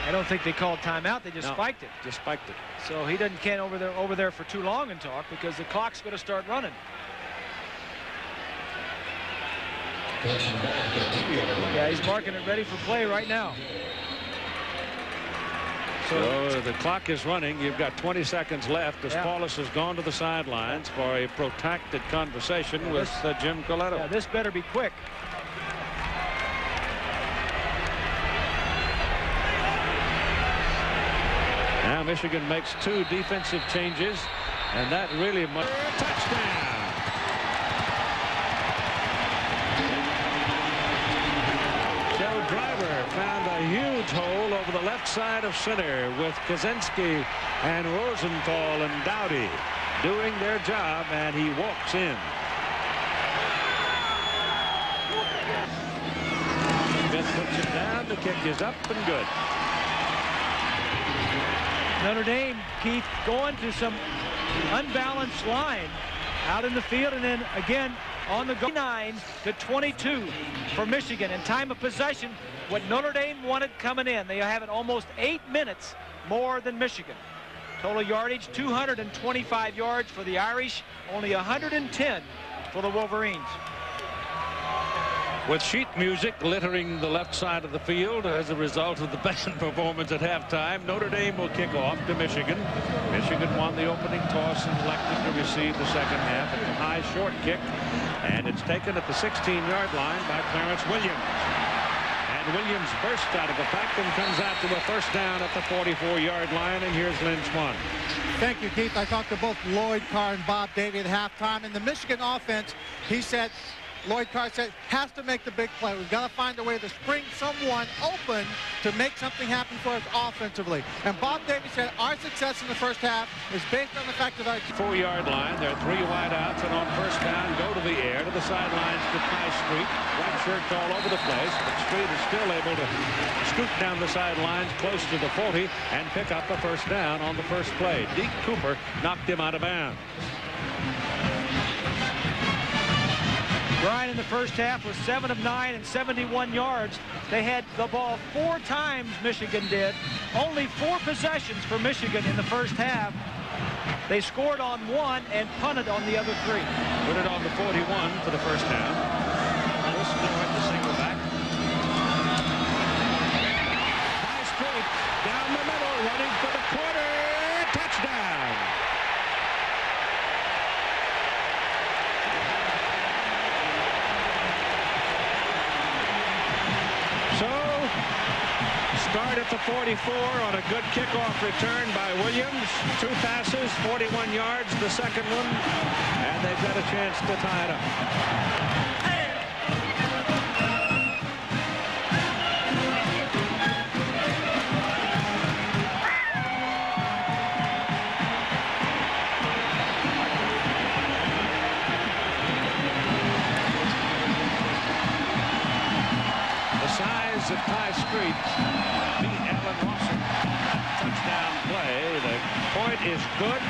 I don't think they called timeout. They just spiked it. Just spiked it. So he can't over there for too long and talk, because the clock's going to start running. Yeah, he's marking it ready for play right now. So the clock is running. You've got 20 seconds left as Paulus has gone to the sidelines for a protracted conversation with Jim Coletto. Yeah, this better be quick. Now Michigan makes 2 defensive changes, and that really must be a touchdown. Joe Driver found a huge hole over the left side of center with Kaczynski and Rosenthal and Dowdy doing their job, and he walks in. Smith puts it down. The kick is up and good. Notre Dame, Keith, going to some unbalanced line out in the field, and then again on the goal. 9-22 for Michigan in time of possession. What Notre Dame wanted coming in, they have it almost 8 minutes more than Michigan. Total yardage 225 yards for the Irish, only 110 for the Wolverines. With sheet music littering the left side of the field as a result of the band performance at halftime, Notre Dame will kick off to Michigan. Michigan won the opening toss and elected to receive the second half. It's a high short kick, and it's taken at the 16-yard line by Clarence Williams. And Williams bursts out of the pack and comes out to a first down at the 44-yard line, and here's Lynch one. Thank you, Keith. I talked to both Lloyd Carr and Bob Davie at halftime. In the Michigan offense, he said, Lloyd Carr said, has to make the big play. We've got to find a way to spring someone open to make something happen for us offensively. And Bob Davie said our success in the first half is based on the fact that our 4-yard line, there are 3 wideouts, and on first down, go to the air, to the sidelines to Ty Street. White shirts all over the place, but Street is still able to scoot down the sidelines close to the 40 and pick up a first down on the first play. Deke Cooper knocked him out of bounds. Bryan in the first half was 7 of 9 and 71 yards. They had the ball 4 times, Michigan did. Only 4 possessions for Michigan in the first half. They scored on 1 and punted on the other 3. Put it on the 41 for the first down. Wilson at the single back. High Street down the middle, running for the quarter. Touchdown. So, start at the 44 on a good kickoff return by Williams. 2 passes, 41 yards, the second one, and they've got a chance to tie it up. At Ty Street beat Allen Lawson. Touchdown play. The point is good,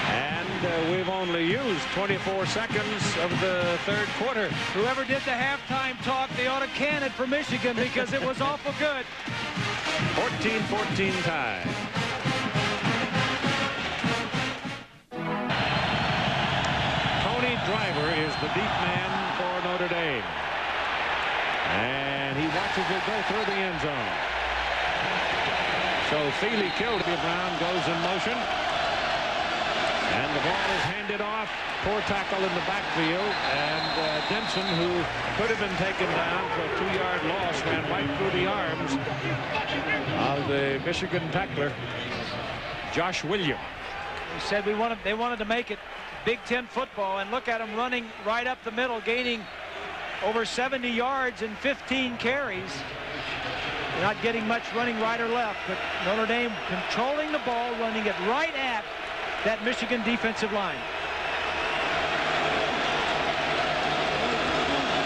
and we've only used 24 seconds of the third quarter. Whoever did the halftime talk, they ought to can it for Michigan because it was awful good. 14-14 tie. Tony Driver is the deep man for Notre Dame. And he watches it go through the end zone. So Feely Kildare Brown goes in motion. And the ball is handed off. Poor tackle in the backfield. And Denson, who could have been taken down for a 2-yard loss, ran right through the arms of the Michigan tackler, Josh Williams. He said they wanted to make it Big Ten football, and look at him running right up the middle, gaining over 70 yards and 15 carries. Not getting much running right or left, but Notre Dame controlling the ball, running it right at that Michigan defensive line.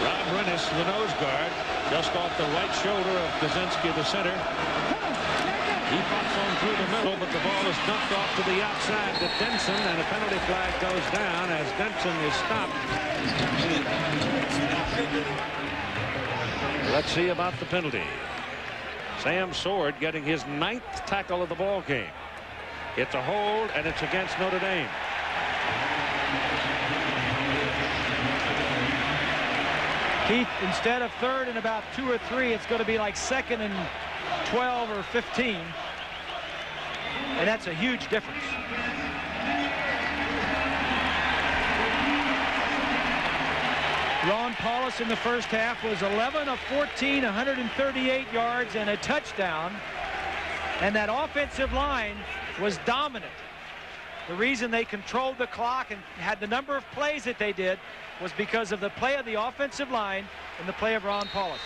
Rob Rennis, the nose guard, just off the right shoulder of Kaczynski, the center. He pops on through the middle, but the ball is dumped off to the outside to Denson, and a penalty flag goes down as Denson is stopped. Let's see about the penalty. Sam Sword getting his 9th tackle of the ball game. It's a hold, and it's against Notre Dame. Keith, instead of 3rd and about 2 or 3, it's going to be like 2nd and 12 or 15. And that's a huge difference. Ron Paulus in the first half was 11 of 14, 138 yards and a touchdown. And that offensive line was dominant. The reason they controlled the clock and had the number of plays that they did was because of the play of the offensive line and the play of Ron Paulus.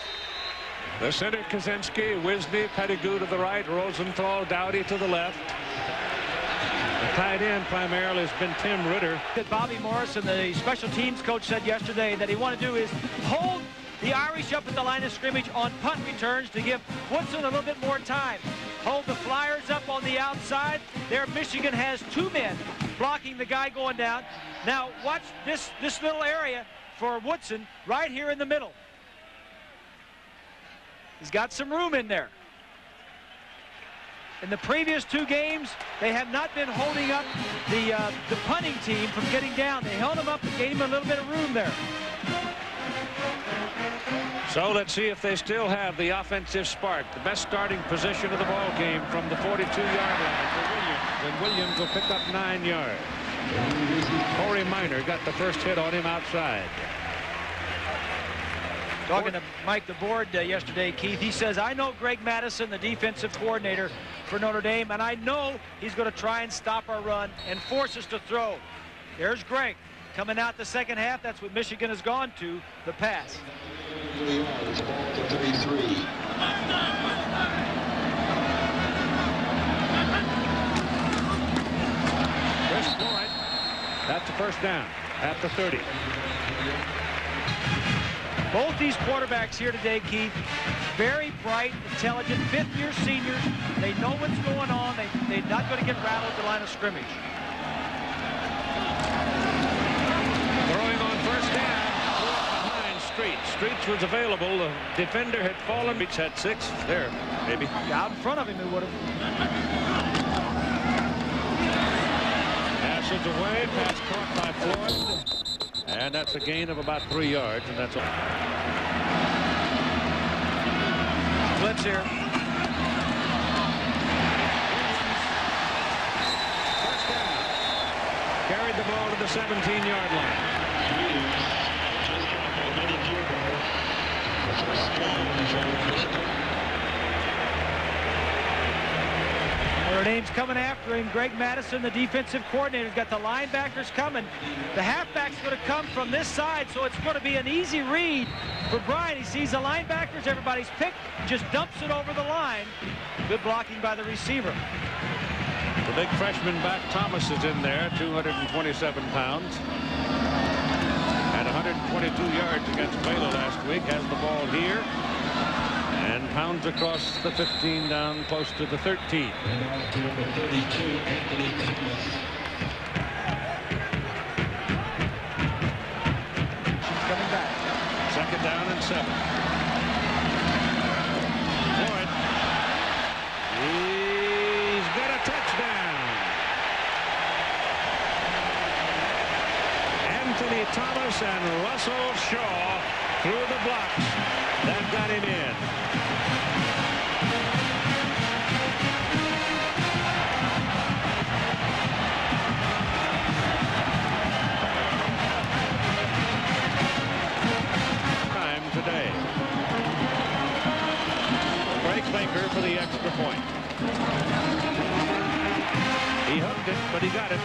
The center, Kaczynski, Wisney, Pettigrew to the right, Rosenthal, Dowdy to the left. The tight end primarily has been Tim Ritter. Bobby Morrison, the special teams coach, said yesterday that he wanted to do is hold the Irish up at the line of scrimmage on punt returns to give Woodson a little bit more time. Hold the Flyers up on the outside. There Michigan has 2 men blocking the guy going down. Now watch this little area for Woodson right here in the middle. He's got some room in there. In the previous 2 games, they have not been holding up the punting team from getting down. They held him up and gave him a little bit of room there. So let's see if they still have the offensive spark. The best starting position of the ball game from the 42-yard line for Williams. And Williams will pick up 9 yards. Corey Minor got the first hit on him outside. Talking to Mike DeBoard yesterday, Keith, he says, I know Greg Madison, the defensive coordinator for Notre Dame, and I know he's going to try and stop our run and force us to throw. There's Greg. Coming out the second half, that's what Michigan has gone to, the pass. Chris Floyd, that's the first down at the 30. Both these quarterbacks here today, Keith, very bright, intelligent, fifth-year seniors. They know what's going on. They're not going to get rattled at the line of scrimmage. Throwing on first down, behind Streets. Streets was available. The defender had fallen. Streets had 6. There, maybe. Out in front of him, he would have. Passes away. Pass caught by Floyd. And that's a gain of about 3 yards, and that's all. Blitz here. First down. Carried the ball to the 17-yard line. Notre Dame's coming after him. Greg Madison, the defensive coordinator, has got the linebackers coming. The halfback's going to come from this side, so it's going to be an easy read for Brian. He sees the linebackers, everybody's picked, just dumps it over the line. Good blocking by the receiver. The big freshman back Thomas is in there, 227 pounds. Had 122 yards against Baylor last week. Has the ball here. And pounds across the 15 down close to the 13. She's coming back. Second down and 7. Floyd. He's got a touchdown. Anthony Thomas and Russell Shaw through the blocks. That got him in. Time today. Break Baker for the extra point. He hooked it, but he got it.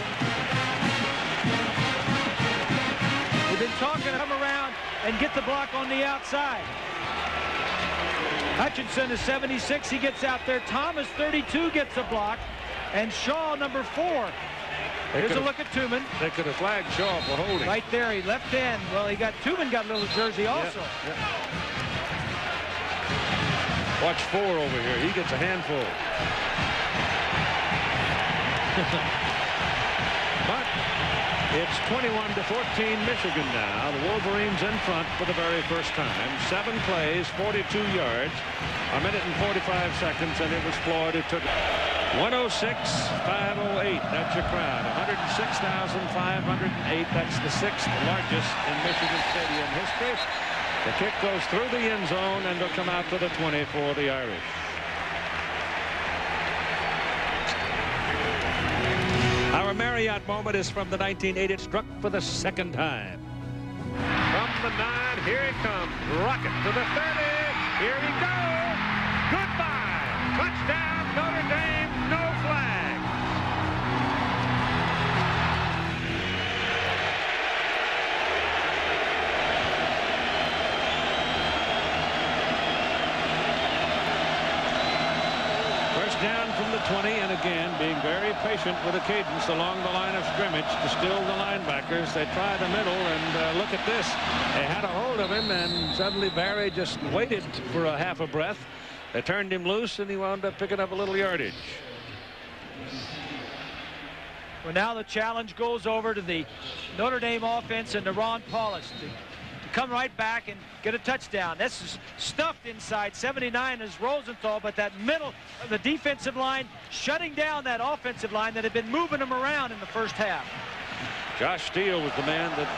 We've been talking to come around and get the block on the outside. Hutchinson is 76. He gets out there. Thomas, 32, gets a block. And Shaw, number 4. Here's a look at Tooman. They could have flagged Shaw for holding. Right there, he left end. Well, Tooman got a little jersey also. Yeah. Watch 4 over here. He gets a handful. But it's 21-14 Michigan now. The Wolverines in front for the very first time. 7 plays, 42 yards, 1 minute and 45 seconds, and it was Floyd who took it. 106,508. That's your crowd. 106,508. That's the 6th largest in Michigan Stadium history. The kick goes through the end zone, and they'll come out to the 20 for the Irish. Our Marriott moment is from the 1980. Struck for the second time. From the 9, here he comes. Rocket to the 30. Here he goes. Goodbye. Touchdown, Notre Dame. No flag. First down from the 20, and again being very patient with the cadence along the line of scrimmage to still the linebackers. They try the middle, and look at this. They had a hold of him, and suddenly Barry just waited for a half a breath. They turned him loose, and he wound up picking up a little yardage. Well, now the challenge goes over to the Notre Dame offense and to Ron Paulus to come right back and get a touchdown. This is stuffed inside. 79 is Rosenthal, but that middle of the defensive line shutting down that offensive line that had been moving them around in the first half. Josh Steele was the man that,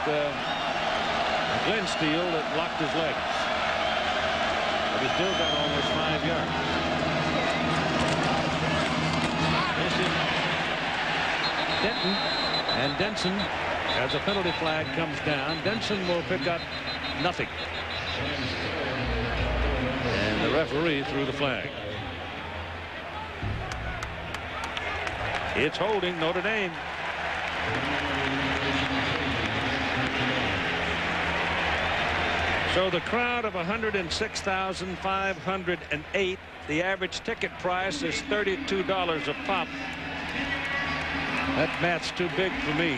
Glenn Steele, that locked his legs. but he still got almost 5 yards. This is Denton, and Denson, as a penalty flag comes down, Denson will pick up nothing. And the referee threw the flag. It's holding Notre Dame. So the crowd of 106,508. The average ticket price is $32 a pop. That math's too big for me.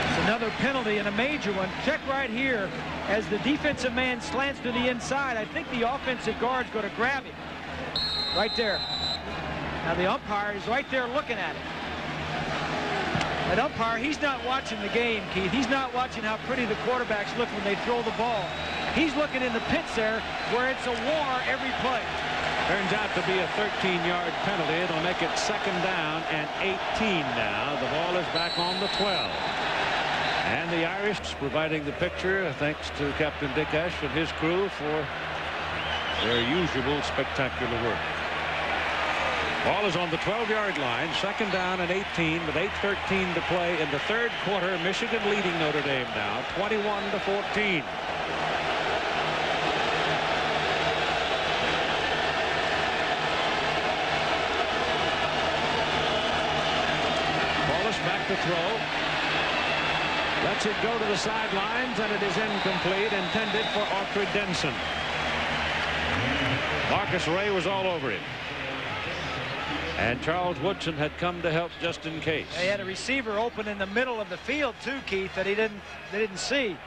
It's another penalty and a major one. Check right here as the defensive man slants to the inside. I think the offensive guard's going to grab him. Right there. Now the umpire is right there looking at it. That umpire, he's not watching the game, Keith. He's not watching how pretty the quarterbacks look when they throw the ball. He's looking in the pits there where it's a war every play. Turns out to be a 13-yard penalty. It'll make it 2nd down and 18 now. The ball is back on the 12. And the Irish providing the picture, thanks to Captain Dick Ash and his crew for their usual spectacular work. Ball is on the 12-yard line, 2nd down and 18 with 8:13 to play in the 3rd quarter. Michigan leading Notre Dame now, 21-14. Wallace back to throw. Lets it go to the sidelines, and it is incomplete, intended for Notre Denson. Marcus Ray was all over it. And Charles Woodson had come to help just in case. They had a receiver open in the middle of the field too, Keith, that they didn't see.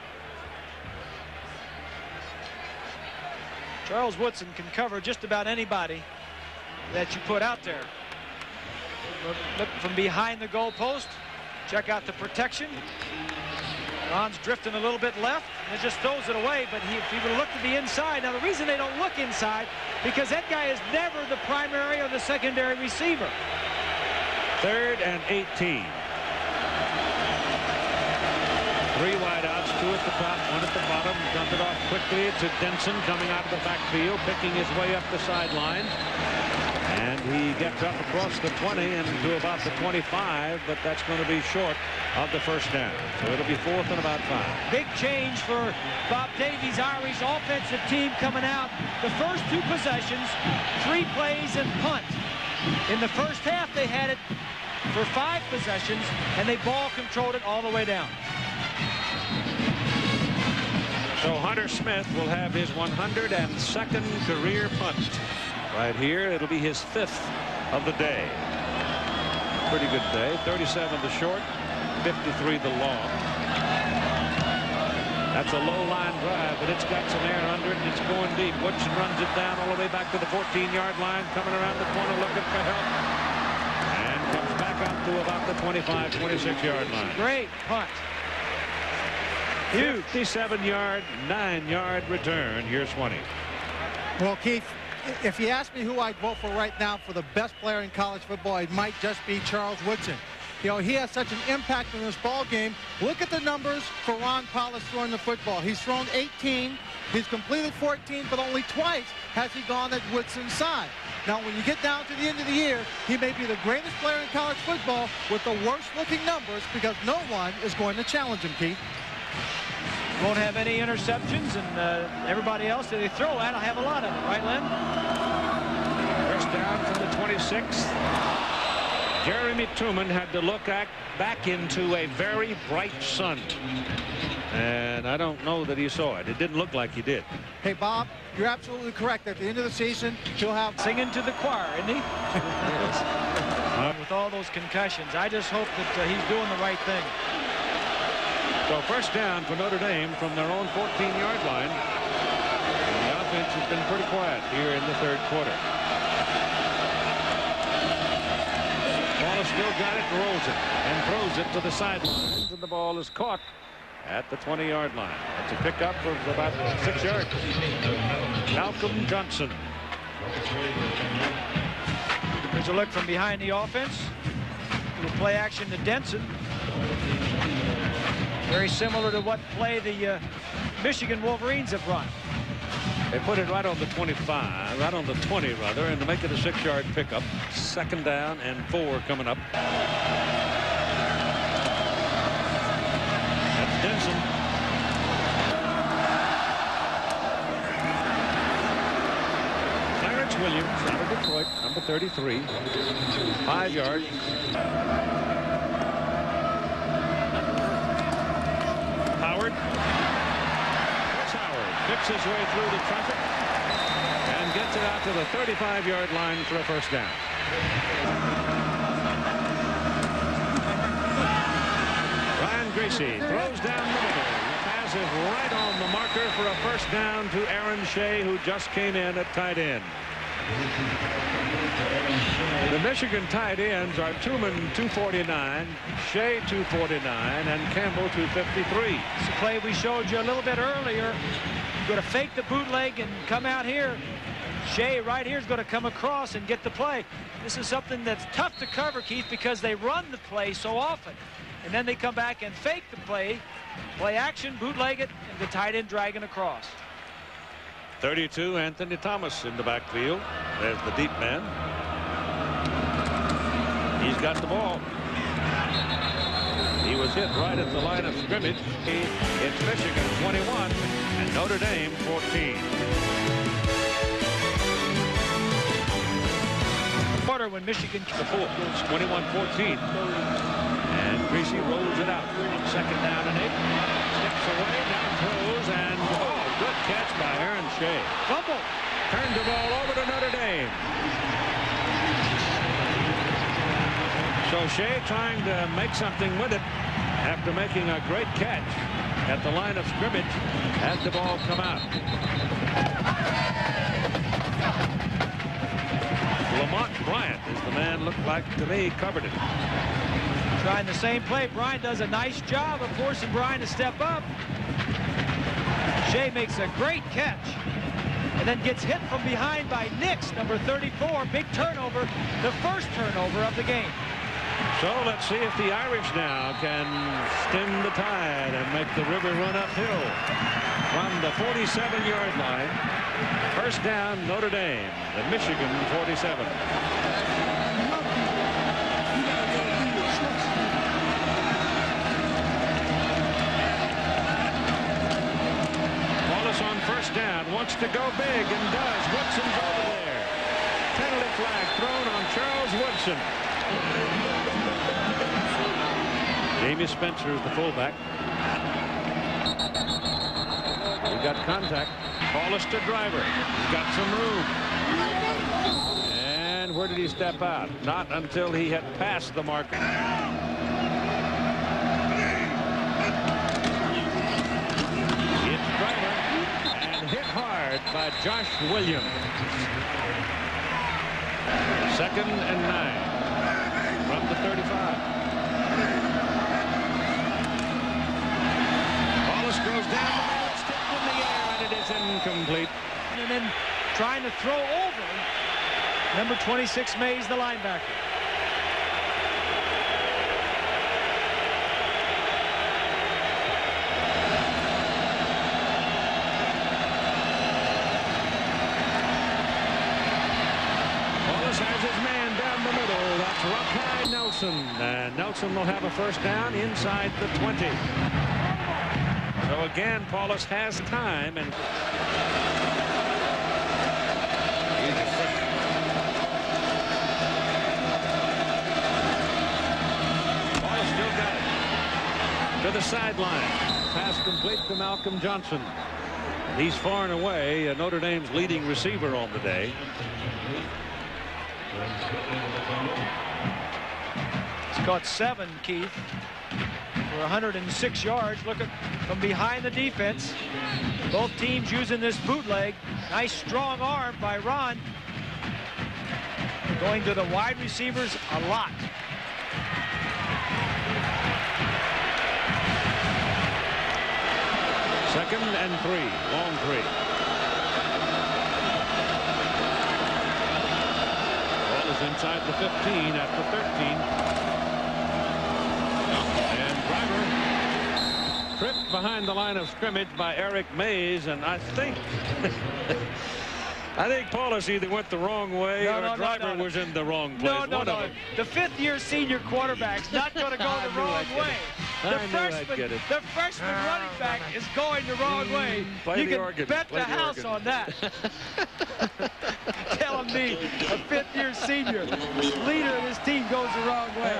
Charles Woodson can cover just about anybody that you put out there. Look from behind the goalpost. Check out the protection. Ron's drifting a little bit left and just throws it away, but if he would look to the inside. Now the reason they don't look inside, because that guy is never the primary or the secondary receiver. 3rd and 18. 3 wideouts, 2 at the top, 1 at the bottom. Dump it off quickly to Denson coming out of the backfield, picking his way up the sidelines. And he gets up across the 20 and to about the 25, but that's going to be short of the 1st down. So it'll be 4th and about 5. Big change for Bob Davies' Irish offensive team coming out. The first 2 possessions, 3 plays and punt. In the first half, they had it for 5 possessions, and they ball controlled it all the way down. So Hunter Smith will have his 102nd career punt. Right here, it'll be his 5th of the day. Pretty good day. 37 the short, 53 the long. That's a low line drive, but it's got some air under it, and it's going deep. Woodson runs it down all the way back to the 14-yard line, coming around the corner looking for help, and comes back up to about the 25, 26-yard line. Great punt. Huge. 57-yard, 9-yard return. Here's 20. Well, Keith, if you ask me who I'd vote for right now for the best player in college football, it might just be Charles Woodson. You know, he has such an impact in this ball game. Look at the numbers for Ron Powlus throwing the football. He's thrown 18. He's completed 14, but only twice has he gone at Woodson's side. Now, when you get down to the end of the year, he may be the greatest player in college football with the worst-looking numbers because no one is going to challenge him, Keith. Won't have any interceptions, and everybody else that they throw at will have a lot of them, right, Len? 1st down from the 26th. Jeremy Truman had to look back into a very bright sun. And I don't know that he saw it. It didn't look like he did. Hey, Bob, you're absolutely correct. At the end of the season, he'll have... Singing to the choir, isn't he? With all those concussions, I just hope that he's doing the right thing. So 1st down for Notre Dame from their own 14-yard line. And the offense has been pretty quiet here in the 3rd quarter. Wallace still got it, rolls it, and throws it to the sidelines, and the ball is caught at the 20-yard line. That's a pickup of about 6 yards. Malcolm Johnson. Here's a look from behind the offense. Little play action to Denson. Very similar to what play the Michigan Wolverines have run. They put it right on the 25, right on the 20 rather, and to make it a 6-yard pickup. 2nd down and 4 coming up. That's Denson. Clarence Williams out of Detroit, number 33. 5 yards. Howard. Picks his way through the traffic and gets it out to the 35-yard line for a 1st down. Ryan Gracie throws down the middle. The pass is right on the marker for a 1st down to Aaron Shea, who just came in at tight end. The Michigan tight ends are Truman 249, Shea 249, and Campbell 253. It's a play we showed you a little bit earlier. Going to fake the bootleg and come out here. Shea right here is going to come across and get the play. This is something that's tough to cover, Keith, because they run the play so often. And then they come back and fake the play action, bootleg it, and the tight end dragging across. 32, Anthony Thomas in the backfield. There's the deep man. He's got the ball. He was hit right at the line of scrimmage. It's Michigan 21 and Notre Dame 14. Quarter when Michigan the 4th. It's 21-14. And Greasy rolls it out. 2nd down and 8. Steps away, now throws, and good catch by Aaron Shea. Fumble. Turned the ball over to Notre Dame. So Shea trying to make something with it after making a great catch at the line of scrimmage. Had the ball come out. Lamont Bryant is the man, looked like to me, covered it. Trying the same play. Bryant does a nice job of forcing Bryant to step up. Shea makes a great catch and then gets hit from behind by Nix, number 34. Big turnover, the 1st turnover of the game. So let's see if the Irish now can stem the tide and make the river run uphill from the 47-yard line. 1st down, Notre Dame, the Michigan 47. Wallace on 1st down, wants to go big and does. Woodson's over there. Penalty flag thrown on Charles Woodson. Jamie Spencer is the fullback. We got contact. Paulus to Driver. He's got some room. And where did he step out? Not until he had passed the marker. It's Driver and hit hard by Josh Williams. 2nd and 9 from the 35. Goes down the middle, it's tipped in the air, and it is incomplete. And then trying to throw over number 26 Mays, the linebacker. Wallace has his man down the middle. That's Rockeye Nelson, and Nelson will have a 1st down inside the 20. So again, Paulus has time, and Paulus still got it to the sideline. Pass complete to Malcolm Johnson. He's far and away Notre Dame's leading receiver on the day. He's caught 7, Keith, for 106 yards. Look at from behind the defense. Both teams using this bootleg. Nice strong arm by Ron. Going to the wide receivers a lot. Second and 3, long 3. Ball is inside the 15 at the 13. And Driver Tripped behind the line of scrimmage by Eric Mays, and I think I think Paulus either went the wrong way or Driver was in the wrong place. No. The fifth-year senior quarterback's not going to go the wrong way. The freshman running back is going the wrong way. You can bet the house on that. Telling me a fifth-year senior leader of his team goes the wrong way.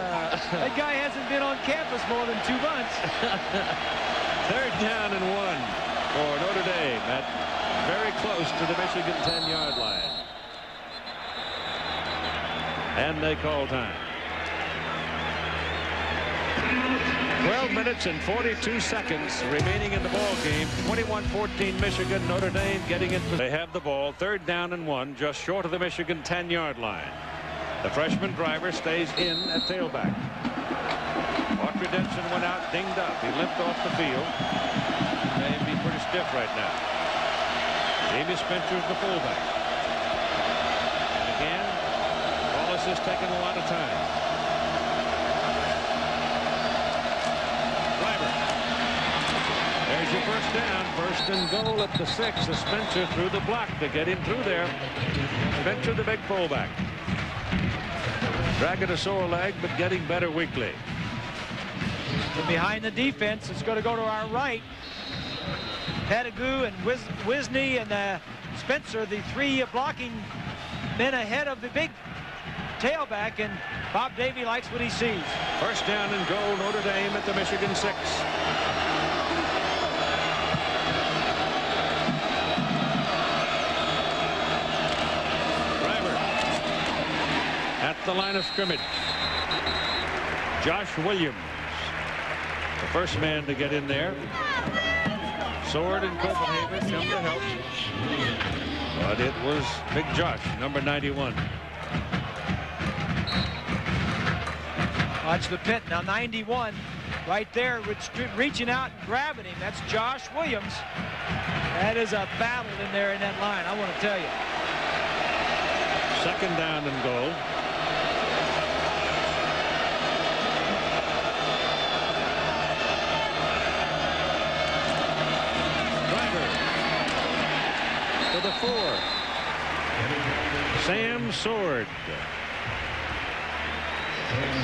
That guy hasn't been on campus more than 2 months. 3rd down and 1 for Notre Dame at very close to the Michigan 10-yard line. And they call time. 12 minutes and 42 seconds remaining in the ball game. 21-14 Michigan. Notre Dame getting it. They have the ball. 3rd down and 1, just short of the Michigan 10-yard line. The freshman Driver stays in at tailback. Autry Denson went out, dinged up. He limped off the field. May be pretty stiff right now. Jamie Spencer's the fullback. And again, Wallace is taking a lot of time. Driver. There's your 1st down. 1st and goal at the 6. The Spencer through the block to get him through there. Spencer, the big fullback. Dragging a sore leg, but getting better weekly. And behind the defense, it's going to go to our right. Pettigrew and Wisney and Spencer, the 3 blocking men ahead of the big tailback, and Bob Davie likes what he sees. 1st down and goal, Notre Dame at the Michigan 6. Driver at the line of scrimmage. Josh Williams, the first man to get in there. Sword and Copenhagen come to help. But it was Big Josh, number 91. Watch the pit. Now 91 right there, reaching out and grabbing him. That's Josh Williams. That is a battle in there in that line, I want to tell you. 2nd down and goal. The 4. Sam Sword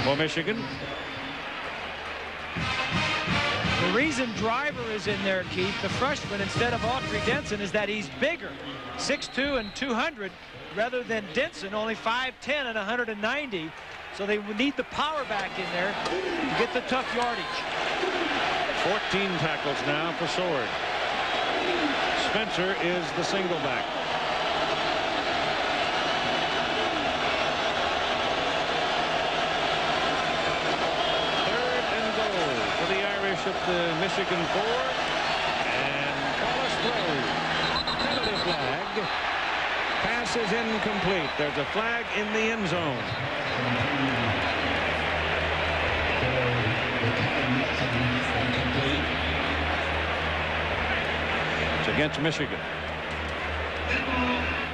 for Michigan. The reason Driver is in there, Keith, the freshman, instead of Autry Denson, is that he's bigger, 6'2" and 200, rather than Denson, only 5'10" and 190. So they would need the power back in there to get the tough yardage. 14 tackles now for Sword. Spencer is the single back. 3rd and goal for the Irish at the Michigan 4. And Paulus throws. Penalty flag. Pass is incomplete. There's a flag in the end zone. Against Michigan.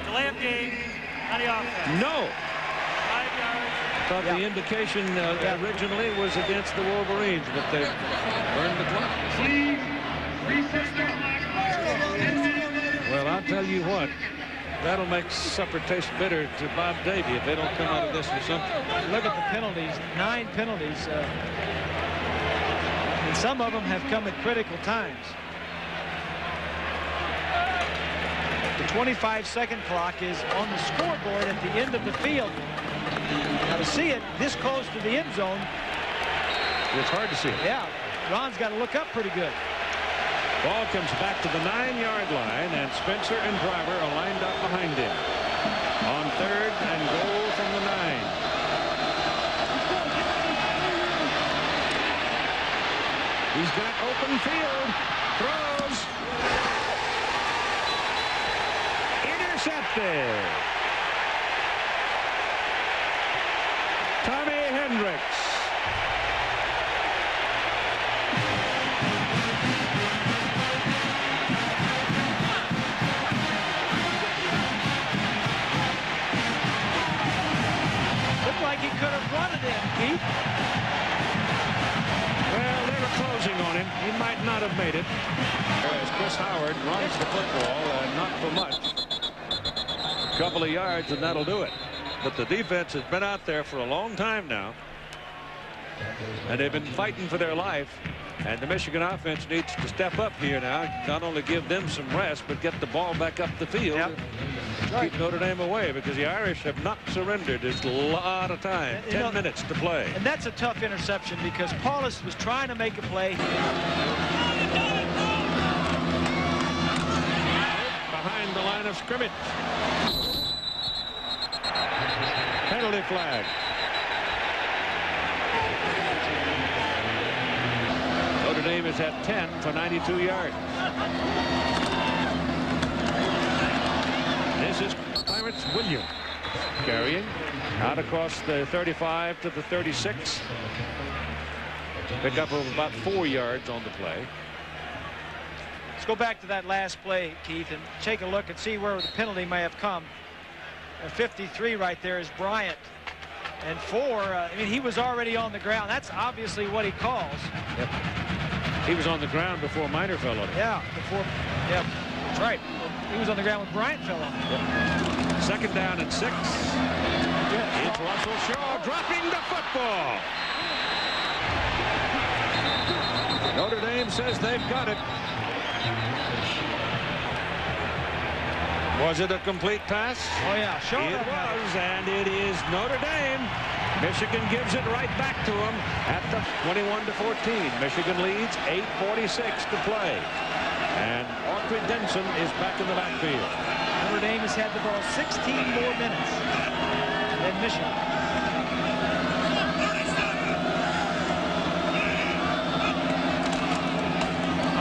Delay of game on the offense. No. 5 yards. I thought the indication originally was against the Wolverines, but they burned the clock. Well, I'll tell you what. That'll make supper taste bitter to Bob Davie if they don't come out of this with something. Look at the penalties. 9 penalties. And some of them have come at critical times. The 25-second clock is on the scoreboard at the end of the field. Now to see it this close to the end zone, it's hard to see it. Yeah, Ron's got to look up pretty good. Ball comes back to the 9-yard line, and Spencer and Driver are lined up behind him. On 3rd and goal from the 9. He's got open field. Throws. Intercepted. Tommy Hendricks. Looked like he could have run it in, Keith. Well, they were closing on him. He might not have made it. As Chris Howard runs the football, and not for much. A couple of yards, and that'll do it. But the defense has been out there for a long time now, and they've been fighting for their life. And the Michigan offense needs to step up here now, not only give them some rest, but get the ball back up the field. Yep. And keep Notre Dame away, because the Irish have not surrendered. There's a lot of time, 10 minutes to play. And that's a tough interception, because Paulus was trying to make a play. Behind the line of scrimmage. Penalty flag. Notre Dame is at 10 for 92 yards. This is Clarence Williams carrying out across the 35 to the 36. Pick up of about 4 yards on the play. Let's go back to that last play, Keith, and take a look and see where the penalty may have come. 53 right there is Bryant. And 4, I mean, he was already on the ground. That's obviously what he calls. Yep. He was on the ground before Miner fell on him. Yeah, that's right. He was on the ground when Bryant fell on him. Yep. Second down and 6. It's Russell Shaw dropping the football. Notre Dame says they've got it. Was it a complete pass? Oh, yeah. It was, and it is Notre Dame. Michigan gives it right back to them at the 21 to 14. Michigan leads, 8:46 to play. And Autry Denson is back in the backfield. Notre Dame has had the ball 16 more minutes than Michigan.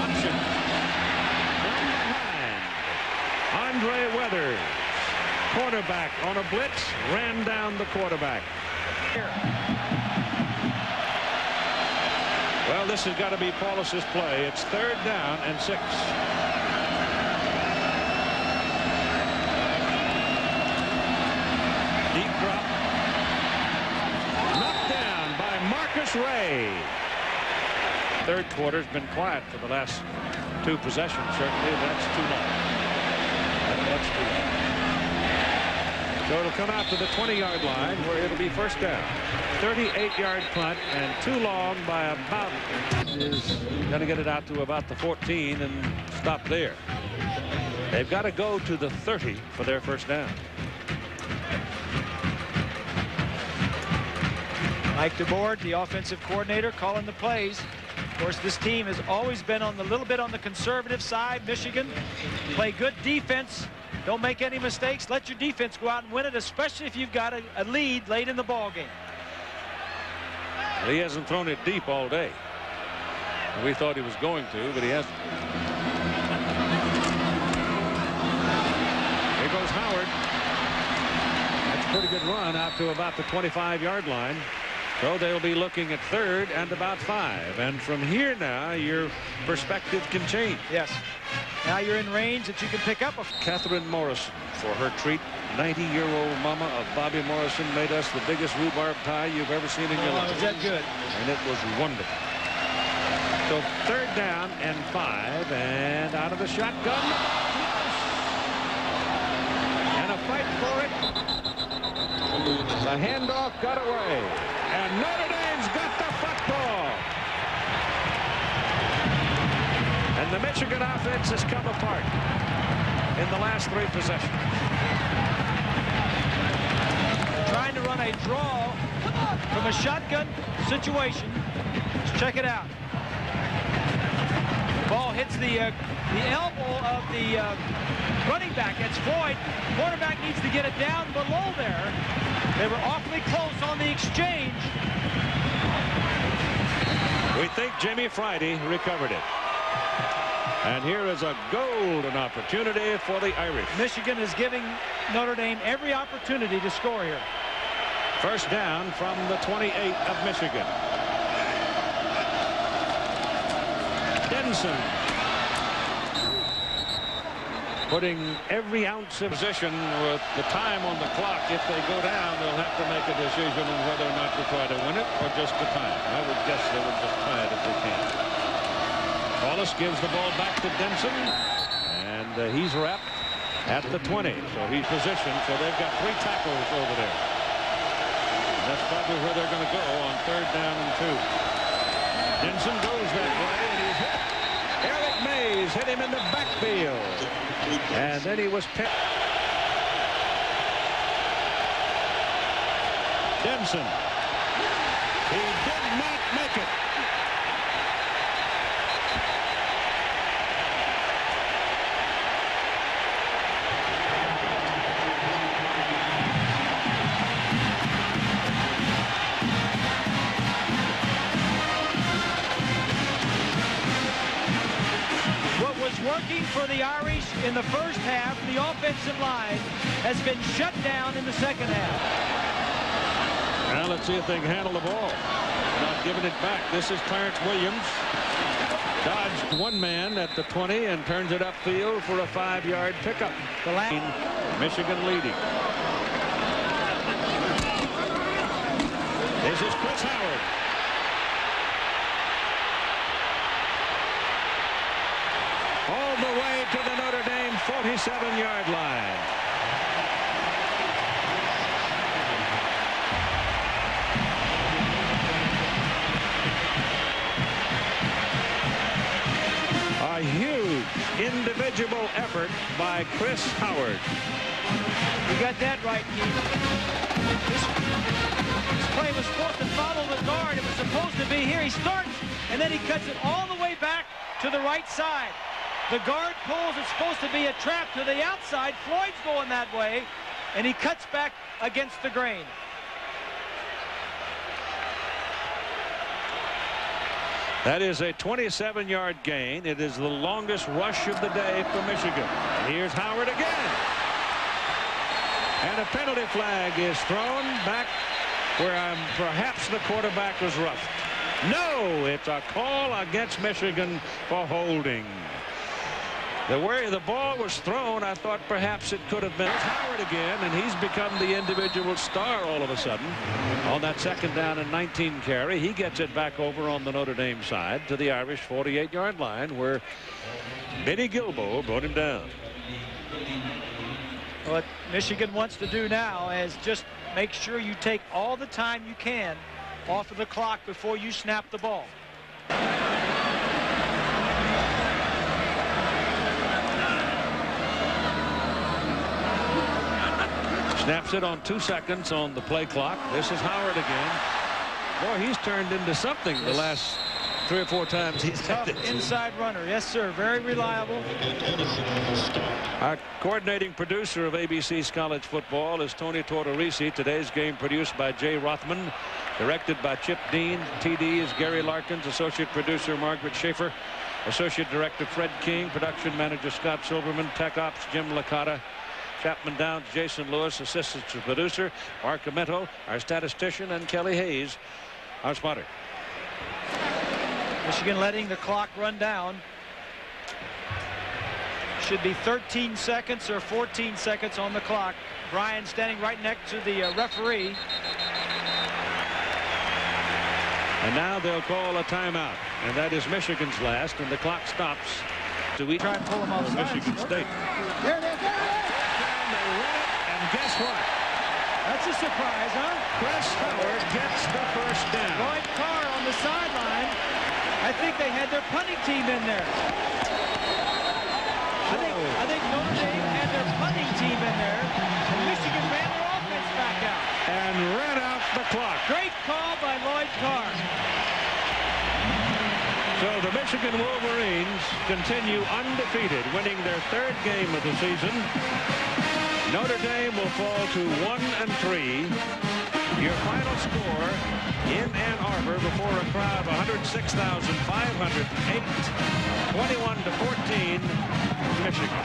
Option. From behind. Andre Weathers, cornerback on a blitz, ran down the quarterback. Well, this has got to be Paulus's play. It's 3rd down and 6. Deep drop. Knocked down by Marcus Ray. Third quarter's been quiet for the last 2 possessions. Certainly, that's too long. That's too long. So it'll come out to the 20-yard line, where it'll be 1st down. 38-yard punt, and too long by about is going to get it out to about the 14 and stop there. They've got to go to the 30 for their 1st down. Mike DeBoard, the offensive coordinator, calling the plays. Of course, this team has always been on the little bit on the conservative side. Michigan play good defense. Don't make any mistakes. Let your defense go out and win it, especially if you've got a lead late in the ball game. He hasn't thrown it deep all day. We thought he was going to, but he hasn't. Here goes Howard. That's a pretty good run out to about the 25-yard line. So they'll be looking at 3rd and about 5. And from here now, your perspective can change. Yes. Now you're in range that you can pick up. Catherine Morrison for her treat. 90-year-old mama of Bobby Morrison made us the biggest rhubarb pie you've ever seen in your life. Was that good? And it was wonderful. So 3rd down and 5, and out of the shotgun. And a fight for it. The handoff got away. And Notre Dame's got the football. And the Michigan offense has come apart in the last 3 possessions. Trying to run a draw from a shotgun situation. Let's check it out. The ball hits the elbow of the running back. That's Floyd. Quarterback needs to get it down below there. They were awfully close on the exchange. We think Jimmy Friday recovered it. And here is a golden opportunity for the Irish. Michigan is giving Notre Dame every opportunity to score here. 1st down from the 28 of Michigan. Denson. putting every ounce of position with the time on the clock. If they go down, they'll have to make a decision on whether or not to try to win it or just to tie it. I would guess they would just tie it if they can. Wallace gives the ball back to Denson, and he's wrapped at the 20. So he's positioned. So they've got 3 tackles over there. And that's probably where they're going to go on 3rd down and 2. Denson goes that way, and he's hit. Eric Mays hit him in the backfield. And then he was picked. Denson. He did not make it. Working for the Irish in the first half, the offensive line has been shut down in the second half. Now let's see if they can handle the ball. Not giving it back. This is Clarence Williams. Dodged one man at the 20 and turns it upfield for a 5-yard pickup. The lane. Michigan leading. This is Chris Howard. All the way to the Notre Dame 47-yard line. A huge individual effort by Chris Howard. You got that right, Keith. This play was supposed to follow the guard. It was supposed to be here. He starts, and then he cuts it all the way back to the right side. The guard pulls. It's supposed to be a trap to the outside. Floyd's going that way, and he cuts back against the grain. That is a 27-yard gain. It is the longest rush of the day for Michigan. Here's Howard again. And a penalty flag is thrown back where perhaps the quarterback was roughed. No, it's a call against Michigan for holding. The way the ball was thrown, I thought perhaps it could have been Howard again, and he's become the individual star all of a sudden on that 2nd down and 19 carry. He gets it back over on the Notre Dame side to the Irish 48-yard line where Benny Gilbo brought him down. What Michigan wants to do now is just make sure you take all the time you can off of the clock before you snap the ball. Snaps it on 2 seconds on the play clock. This is Howard again. Boy, he's turned into something the last 3 or 4 times he's had it. Inside runner. Yes, sir. Very reliable. Our coordinating producer of ABC's college football is Tony Tortorisi. Today's game produced by Jay Rothman. Directed by Chip Dean. TD is Gary Larkins. Associate producer Margaret Schaefer. Associate director Fred King. Production manager Scott Silverman. Tech ops Jim Licata. Chapman Downs, Jason Lewis, assistant producer, Mark Amento, our statistician, and Kelly Hayes, our spotter. Michigan letting the clock run down. Should be 13 seconds or 14 seconds on the clock. Brian standing right next to the referee. And now they'll call a timeout, and that is Michigan's last, and the clock stops. So we try and pull them off Michigan State. There it is. And guess what? That's a surprise, huh? Chris Howard gets the first down. Lloyd Carr on the sideline. I think they had their punting team in there. I think Notre Dame had their punting team in there, and Michigan ran their offense back out. And ran out the clock. Great call by Lloyd Carr. So the Michigan Wolverines continue undefeated, winning their 3rd game of the season. Notre Dame will fall to 1-3. Your final score in Ann Arbor before a crowd of 106,508, 21-14, Michigan.